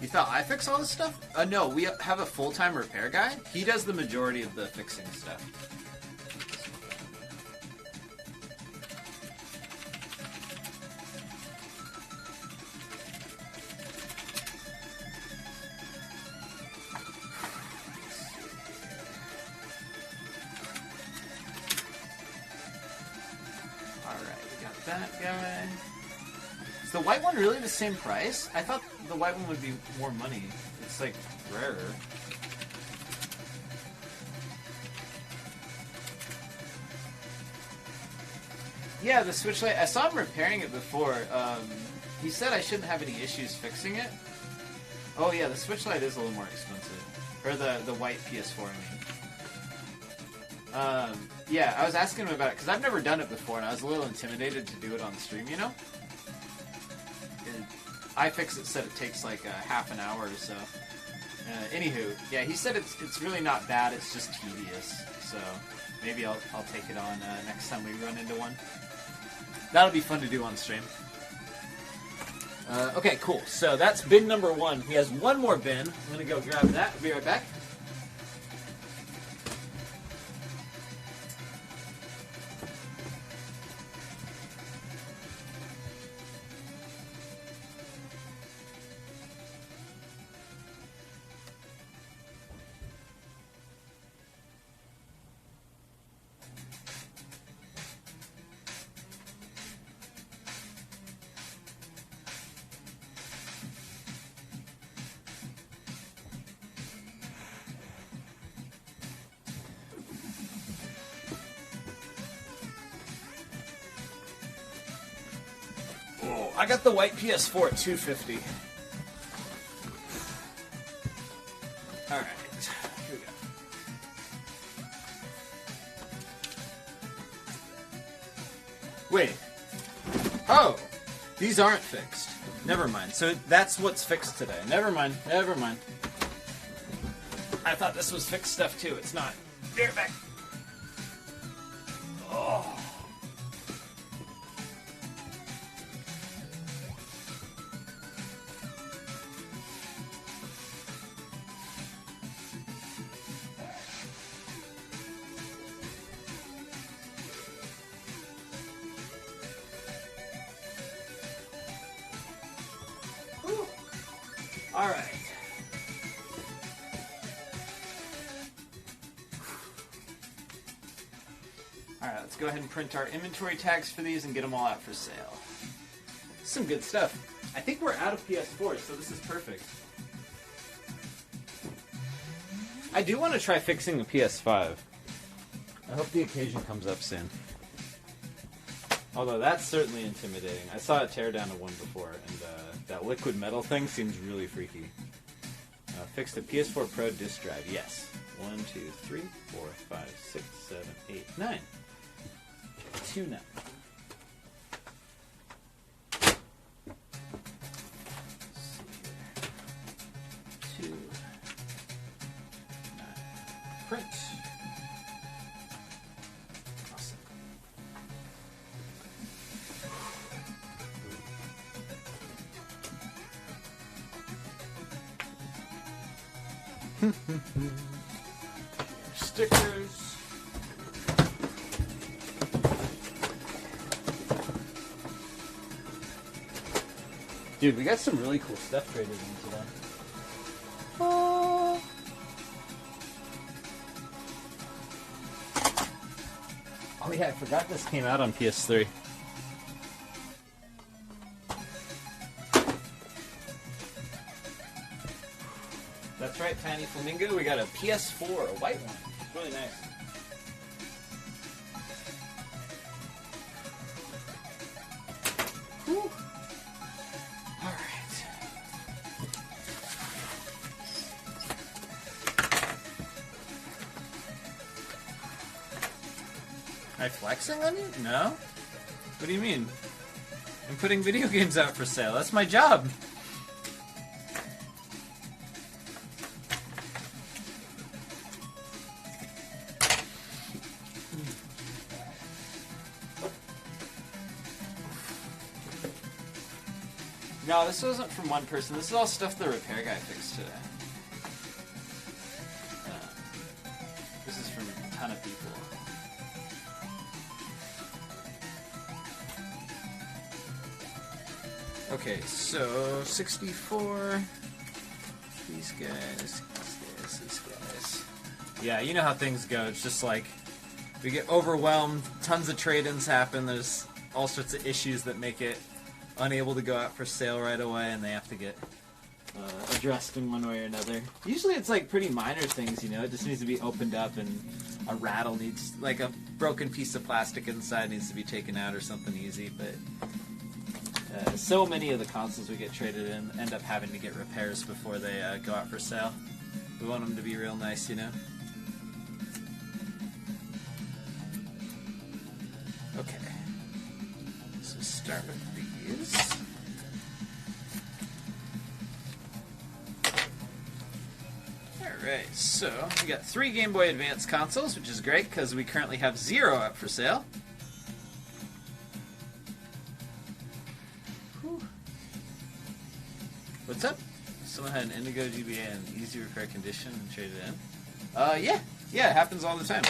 You thought I fix all this stuff? No, we have a full-time repair guy. He does the majority of the fixing stuff. That guy. Is the white one really the same price? I thought the white one would be more money. It's like rarer. Yeah, the Switch Lite. I saw him repairing it before. He said I shouldn't have any issues fixing it. Oh yeah, the Switch Lite is a little more expensive. Or the white PS4, I mean. Yeah, I was asking him about it, because I've never done it before, and I was a little intimidated to do it on stream, you know? iFixit said it takes like half an hour or so. Anywho, yeah, he said it's really not bad, it's just tedious. So maybe I'll take it on next time we run into one. That'll be fun to do on stream. Okay, cool. So that's bin number 1. He has one more bin. I'm going to go grab that. I'll be right back. I got the white PS4 at $250. All right, here we go. Wait. Oh, these aren't fixed. Never mind. So that's what's fixed today. Never mind. Never mind. I thought this was fixed stuff too. It's not. Get it back. Oh. All right. All right, let's go ahead and print our inventory tags for these and get them all out for sale. Some good stuff. I think we're out of PS4, so this is perfect. I do want to try fixing the PS5. I hope the occasion comes up soon. Although that's certainly intimidating. I saw it tear down to one before, and that liquid metal thing seems really freaky. Fix the PS4 Pro disk drive. Yes. 1, 2, 3, 4, 5, 6, 7, 8, 9. 2 now. Let's see here. 2. 9. Print. Awesome. Stickers. Dude, we got some really cool stuff traded in today. Oh yeah, I forgot this came out on PS3. That's right, Tiny Flamingo. We got a PS4, a white one. It's really nice. Whew. All right. Am I flexing on you? No? What do you mean? I'm putting video games out for sale. That's my job. No, this wasn't from one person. This is all stuff the repair guy fixed today. This is from a ton of people. Okay, so 64. These guys. Yeah, you know how things go. It's just like we get overwhelmed. Tons of trade-ins happen. There's all sorts of issues that make it unable to go out for sale right away, and they have to get addressed in one way or another. Usually it's like pretty minor things, you know, it just needs to be opened up, and a rattle needs, like a broken piece of plastic inside needs to be taken out or something easy, but so many of the consoles we get traded in end up having to get repairs before they go out for sale. We want them to be real nice, you know? Okay. So start with these. Alright, so we got 3 Game Boy Advance consoles, which is great because we currently have 0 up for sale. Whew. What's up? Someone had an Indigo GBA in easy repair condition and traded it in? Yeah, it happens all the time.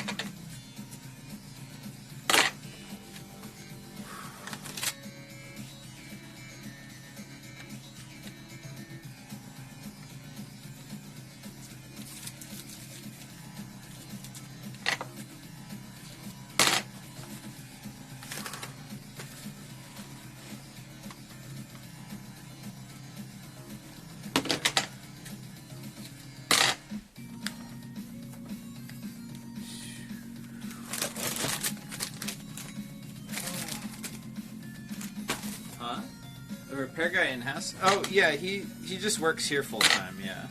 repair guy in-house? Oh, yeah, he just works here full-time, yeah.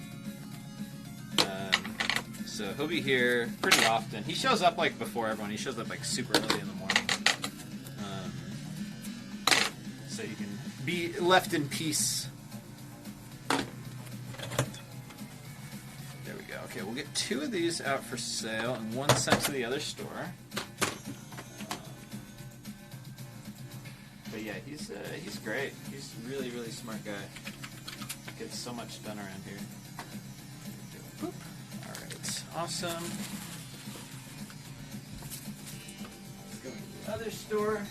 So he'll be here pretty often. He shows up, like, before everyone. He shows up, like, super early in the morning. So you can be left in peace. There we go. Okay, we'll get 2 of these out for sale and 1 sent to the other store. But yeah, he's great. He's a really, really smart guy. Gets so much done around here. Boop. Alright, awesome. Let's go to the other store.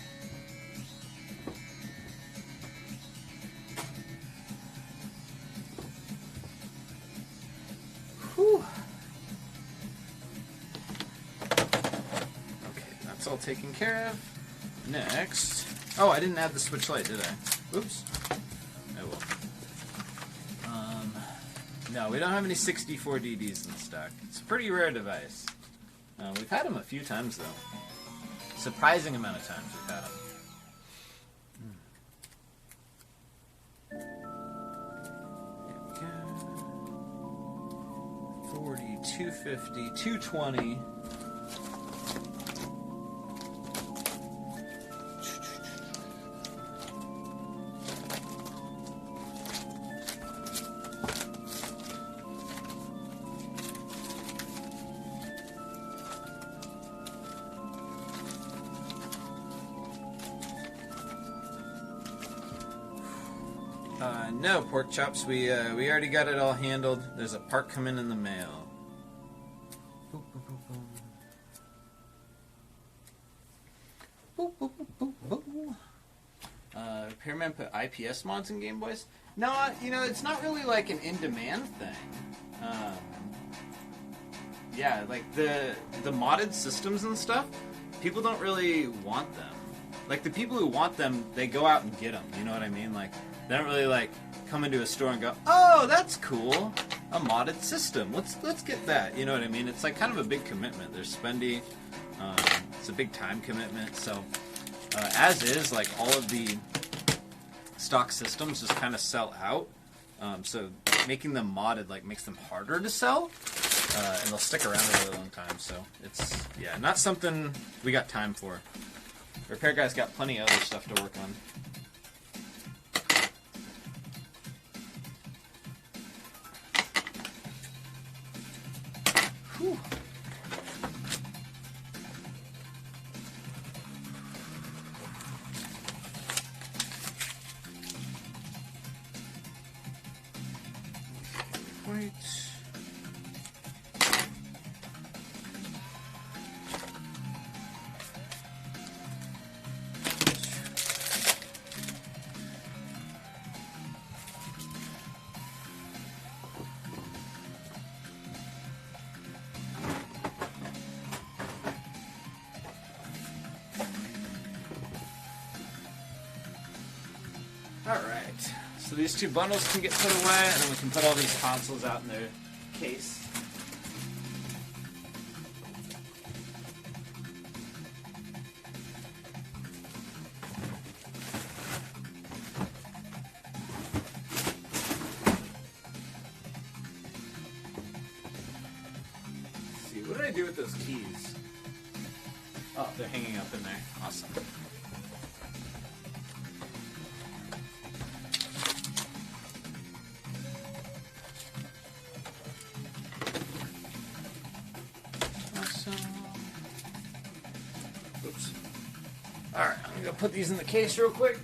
Whew. Okay, that's all taken care of. Next. Oh, I didn't add the switch light, did I? Oops. I will. No, we don't have any 64 DDs in stock. It's a pretty rare device. We've had them a few times, though. Surprising amount of times we've had them. There we go. 40, 250, 220. No, pork chops. We already got it all handled. There's a part coming in the mail. Boop, boop, boop, boom. Boop, boop, boop, boop, boop. Repairman put IPS mods in Game Boys? No, you know, it's not really like an in-demand thing. Yeah, like the modded systems and stuff, people don't really want them. Like, the people who want them, they go out and get them. You know what I mean? Like, they don't really, like, come into a store and go, oh, that's cool, a modded system. Let's get that. You know what I mean? It's, like, kind of a big commitment. They're spendy. It's a big time commitment. So, as is, like, all of the stock systems just kind of sell out. So, making them modded, like, makes them harder to sell. And they'll stick around a really long time. So, it's, yeah, not something we got time for. Repair guy's got plenty of other stuff to work on. Whew. Wait. Alright, so these 2 bundles can get put away, and then we can put all these consoles out in their case. Let's see, what did I do with those keys? Oh, they're hanging up in there. Awesome. Oops. Alright, I'm gonna put these in the case real quick.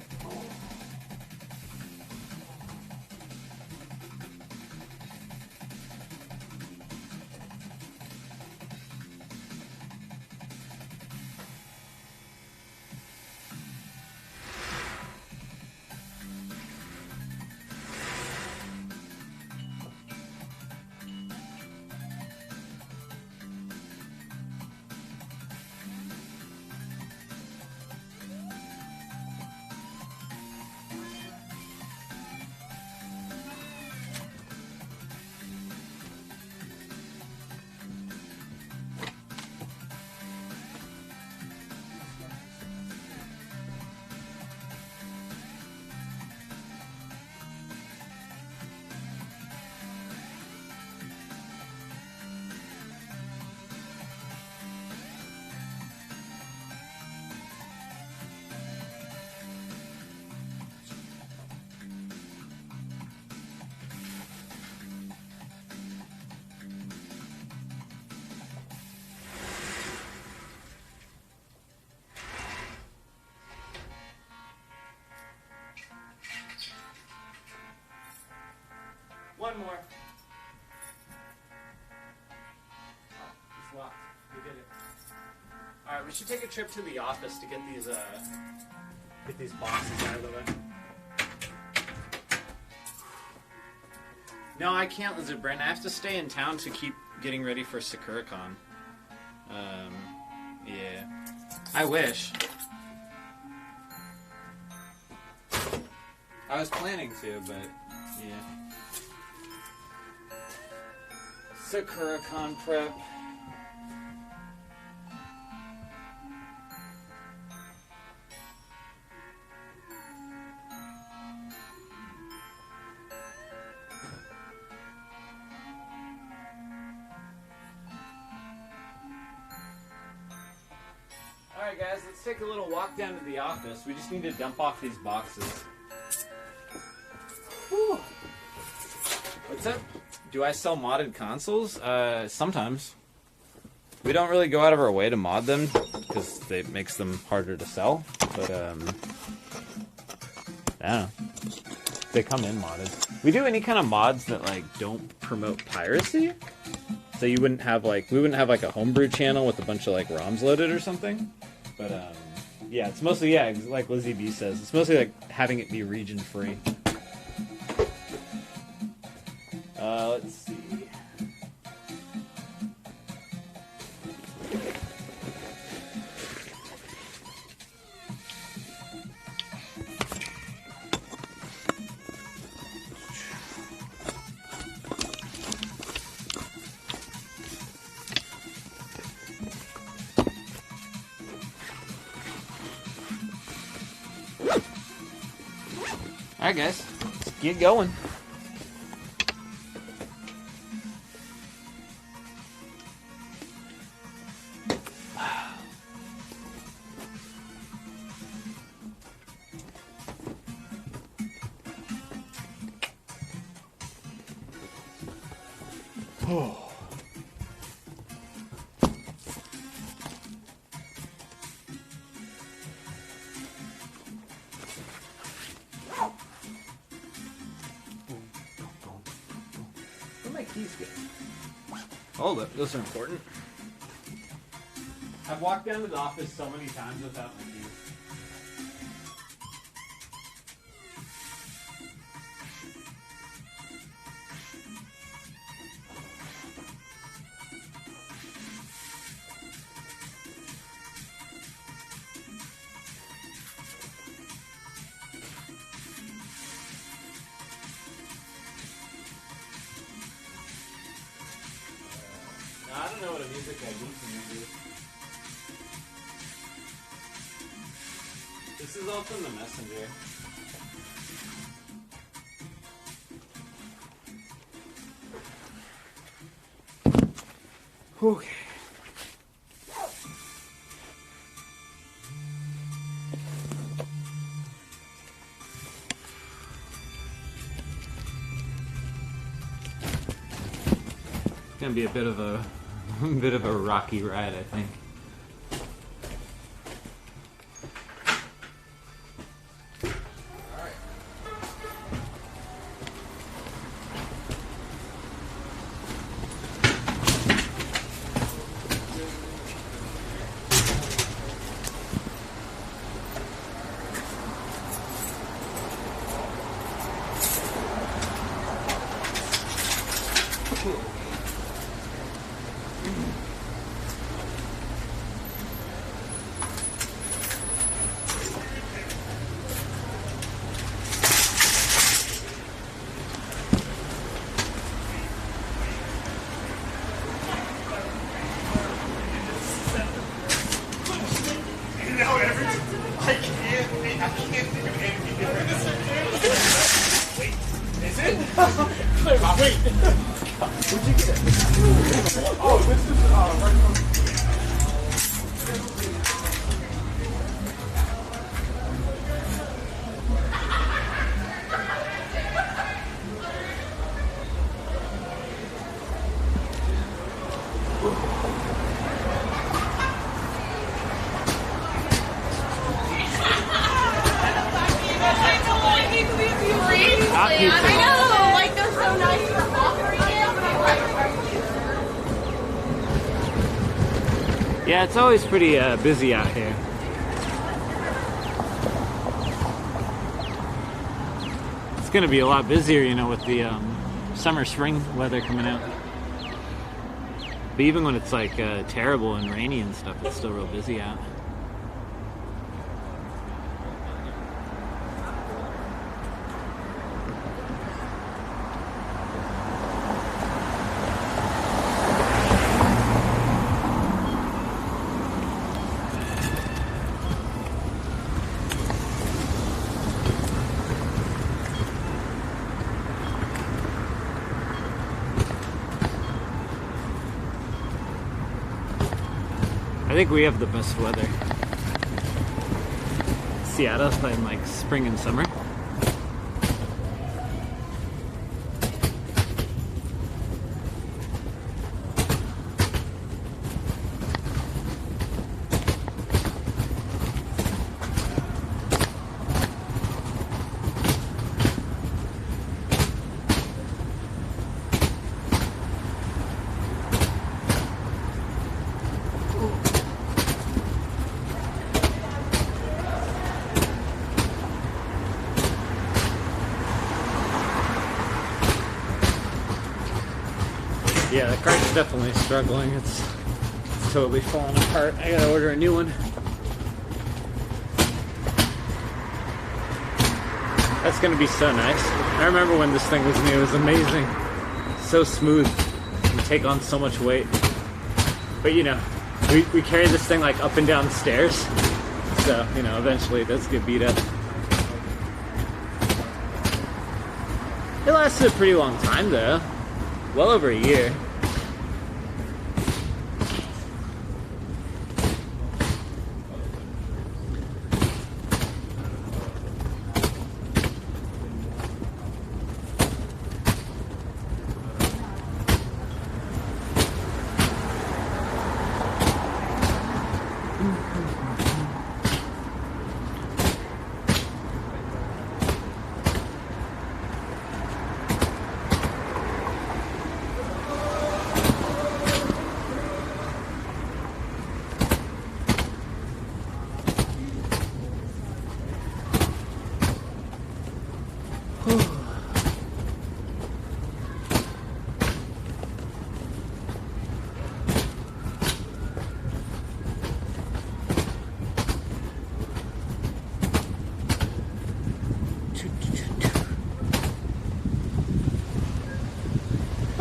one more. Oh, it's locked. We did it. Alright, we should take a trip to the office to get these boxes out of the way. No, I can't, Lizard Brain. I have to stay in town to keep getting ready for SakuraCon. Yeah. I wish. I was planning to, but yeah. SakuraCon prep. Alright guys, let's take a little walk down to the office. We just need to dump off these boxes. Whew. What's up? Do I sell modded consoles? Sometimes. We don't really go out of our way to mod them, because it makes them harder to sell. But, I don't know. They come in modded. We do any kind of mods that, like, don't promote piracy. So you wouldn't have, like, we wouldn't have, like, a homebrew channel with a bunch of, like, ROMs loaded or something. But, yeah, it's mostly, yeah, like Lizzie B says, it's mostly, like, having it be region-free. Let's see. Alright guys, let's get going. Oh, those are important. I've walked down to the office so many times without my keys. I don't know what a music ID can do. This is all from the messenger. Okay. It's gonna be a bit of a rocky ride, I think. I know, like they're so nice. Yeah, it's always pretty busy out here. It's gonna be a lot busier, you know, with the summer, spring weather coming out. But even when it's like terrible and rainy and stuff, it's still real busy out. I think we have the best weather. Seattle in like spring and summer. Yeah, the cart's definitely struggling. It's totally falling apart. I gotta order a new one. That's gonna be so nice. I remember when this thing was new, it was amazing. So smooth. You take on so much weight. But you know, we carry this thing like up and down stairs. So, you know, eventually it does get beat up. It lasted a pretty long time though. Well over a year.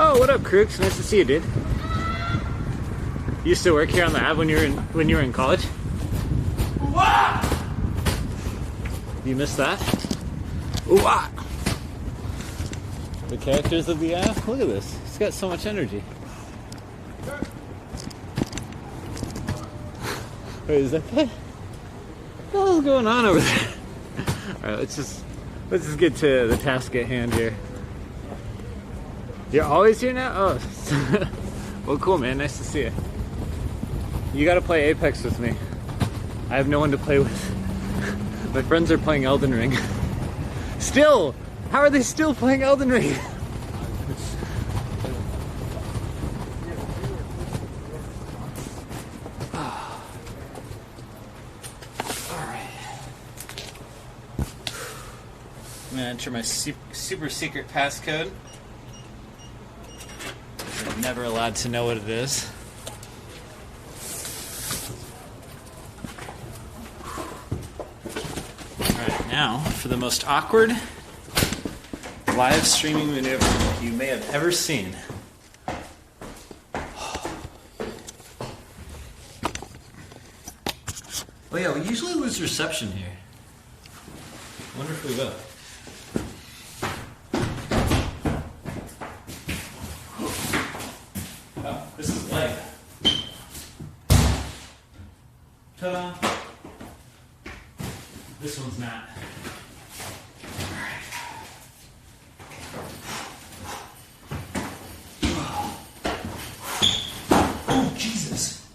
Oh, what up, Crooks? Nice to see you, dude. You used to work here on the Ave when you were in college? What? You missed that? What? The characters of the Ave? Look at this. It's got so much energy. Wait, is that good? What the hell is going on over there? Alright, let's just get to the task at hand here. You're always here now? Oh, well, cool, man. Nice to see you. You gotta play Apex with me. I have no one to play with. My friends are playing Elden Ring. Still! How are they still playing Elden Ring? Alright. I'm gonna enter my super secret passcode. I'm never allowed to know what it is. Alright, now for the most awkward live streaming maneuver you may have ever seen. Oh yeah, we usually lose reception here. I wonder if we will. Oh, this is light. Ta-da! This one's not. Oh, Jesus!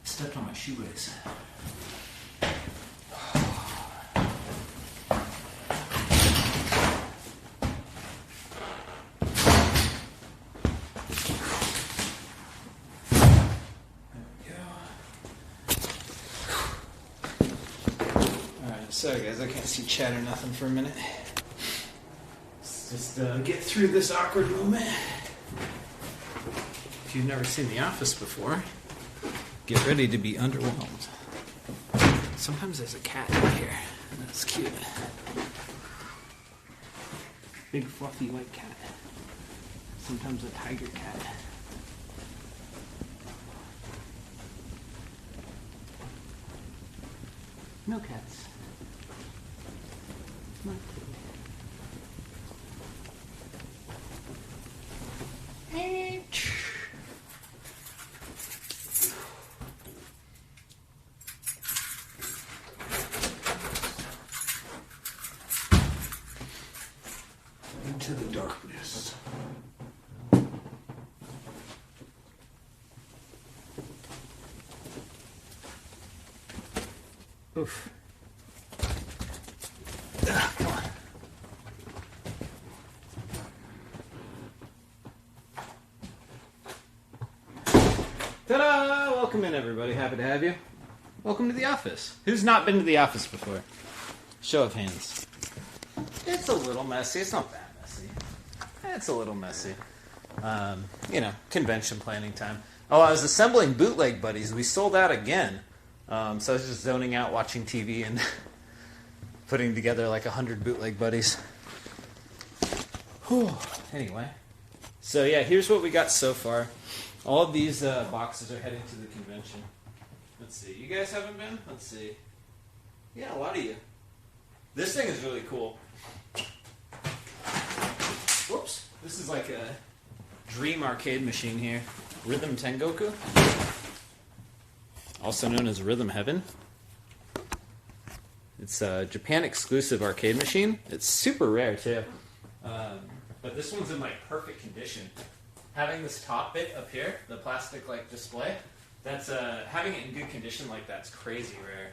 Stepped on my shoelace. Sorry guys, I can't see chat or nothing for a minute. Let's just get through this awkward moment. If you've never seen The Office before, get ready to be underwhelmed. Sometimes there's a cat in here. That's cute. Big fluffy white cat. Sometimes a tiger cat. No cats. Not kitty. Into the darkness. Oof. Come on. Ta-da! Welcome in, everybody. Happy to have you. Welcome to the office. Who's not been to the office before? Show of hands. It's a little messy. It's not that messy. It's a little messy. Convention planning time. Oh, I was assembling bootleg buddies. We sold out again. So I was just zoning out, watching TV, and putting together like 100 bootleg buddies. Whew. Anyway. So yeah, here's what we got so far. All of these boxes are heading to the convention. Let's see. You guys haven't been? Let's see. Yeah, a lot of you. This thing is really cool. Whoops. This is like a dream arcade machine here. Rhythm Tengoku. Also known as Rhythm Heaven. It's a Japan exclusive arcade machine. It's super rare too. But this one's in like perfect condition. Having this top bit up here, the plastic like display, that's having it in good condition like that's crazy rare.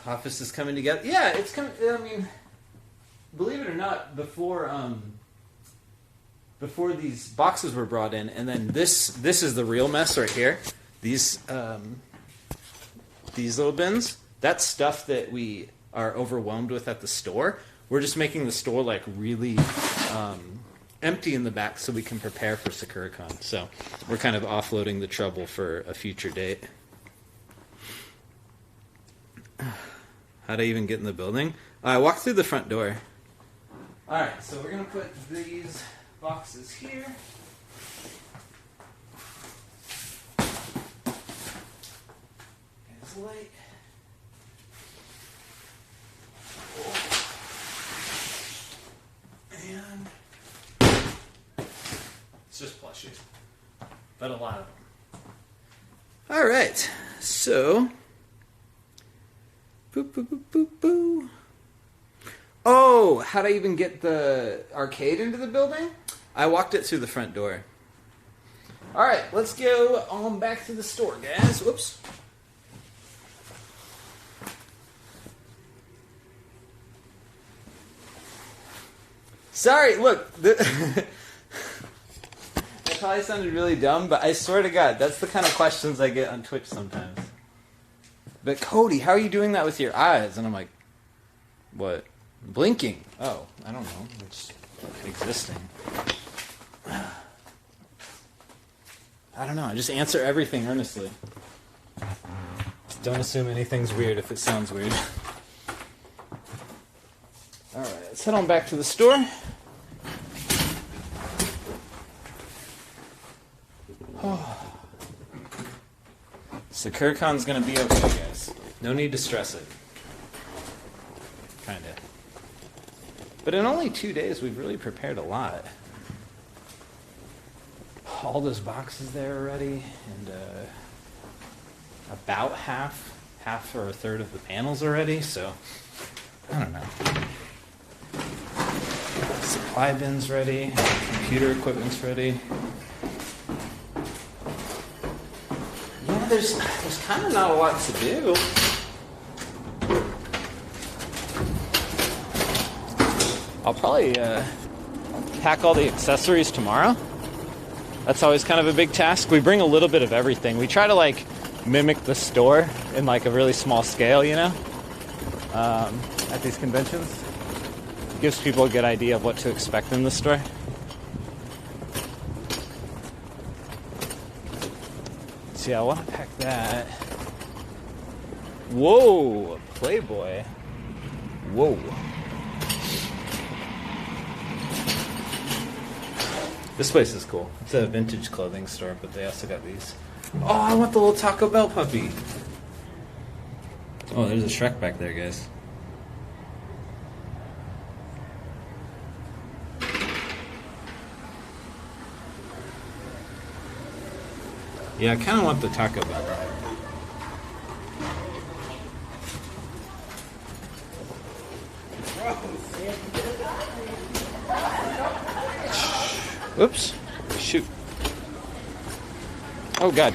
Office is coming together. Yeah, it's coming. I mean, believe it or not, before these boxes were brought in, and then this is the real mess right here. These little bins. That's stuff that we are overwhelmed with at the store. We're just making the store like really empty in the back so we can prepare for SakuraCon. So we're kind of offloading the trouble for a future date. How'd I even get in the building? I walked through the front door. Alright, so we're going to put these boxes here. There's light. And it's just plushies, but a lot of them. All right, so boop boop boop boop boo. Oh, how'd I even get the arcade into the building? I walked it through the front door. All right, let's go on back to the store, guys. Whoops. Sorry, look. That probably sounded really dumb, but I swear to God, that's the kind of questions I get on Twitch sometimes. But Cody, how are you doing that with your eyes? And I'm like, what? Blinking. Oh, I don't know. It's existing. I don't know. I just answer everything earnestly. Just don't assume anything's weird if it sounds weird. Alright, let's head on back to the store. SakuraCon's gonna be okay, guys. No need to stress it. Kinda. But in only 2 days, we've really prepared a lot. All those boxes there already, and about half or a third of the panels already, so I don't know. Supply bins ready, computer equipment's ready. Yeah, there's kind of not a lot to do. I'll probably pack all the accessories tomorrow. That's always kind of a big task. We bring a little bit of everything. We try to mimic the store in like a really small scale, you know, at these conventions. Gives people a good idea of what to expect in the store. So yeah, I want to pack that. Whoa, Playboy. Whoa. This place is cool. It's a vintage clothing store, but they also got these. Oh, I want the little Taco Bell puppy. Oh, there's a Shrek back there, guys. Yeah, I kind of want the Taco Bell. Oops. Shoot. Oh, God.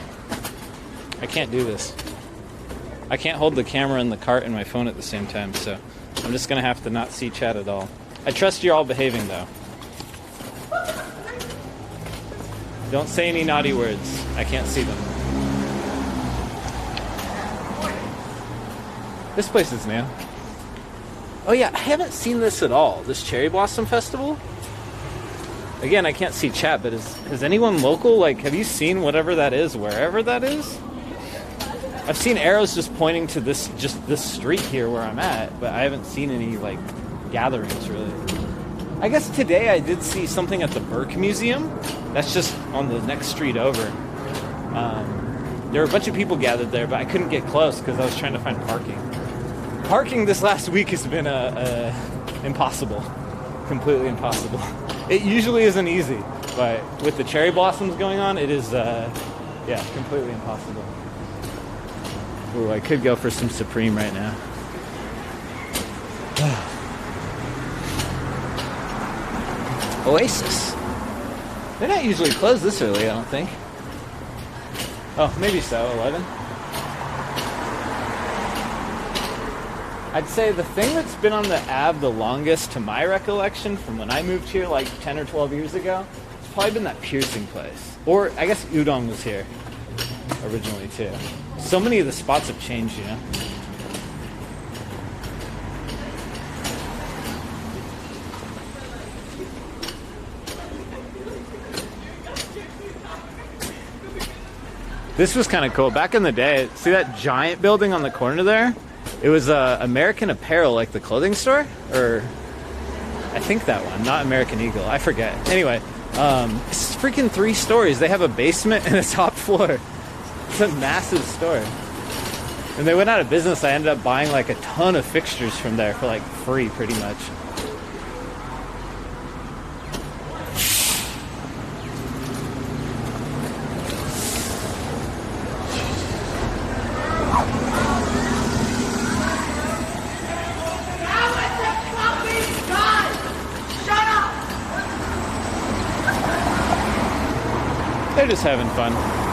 I can't do this. I can't hold the camera and the cart and my phone at the same time, so I'm just going to have to not see chat at all. I trust you're all behaving, though. Don't say any naughty words. I can't see them. This place is new. Oh yeah, I haven't seen this at all. This Cherry Blossom Festival. Again, I can't see chat, but has anyone local, like, have you seen whatever that is, wherever that is? I've seen arrows just pointing to this street here where I'm at, but I haven't seen any, like, gatherings, really. I guess today I did see something at the Burke Museum. That's just on the next street over. There were a bunch of people gathered there, but I couldn't get close because I was trying to find parking. Parking this last week has been impossible. Completely impossible. It usually isn't easy, but with the cherry blossoms going on, it is, yeah, completely impossible. Ooh, I could go for some Supreme right now. Oasis. They're not usually closed this early, I don't think. Oh, maybe so, 11. I'd say the thing that's been on the Ave the longest, to my recollection, from when I moved here like 10 or 12 years ago, it's probably been that piercing place. Or, I guess Udon was here originally, too. So many of the spots have changed, you know? This was kind of cool. Back in the day, see that giant building on the corner there? It was American Apparel, like the clothing store? Or, I think that one, not American Eagle. I forget. Anyway, it's freaking 3 stories. They have a basement and a top floor. It's a massive store. And they went out of business. I ended up buying like a ton of fixtures from there for like free, pretty much. They're just having fun.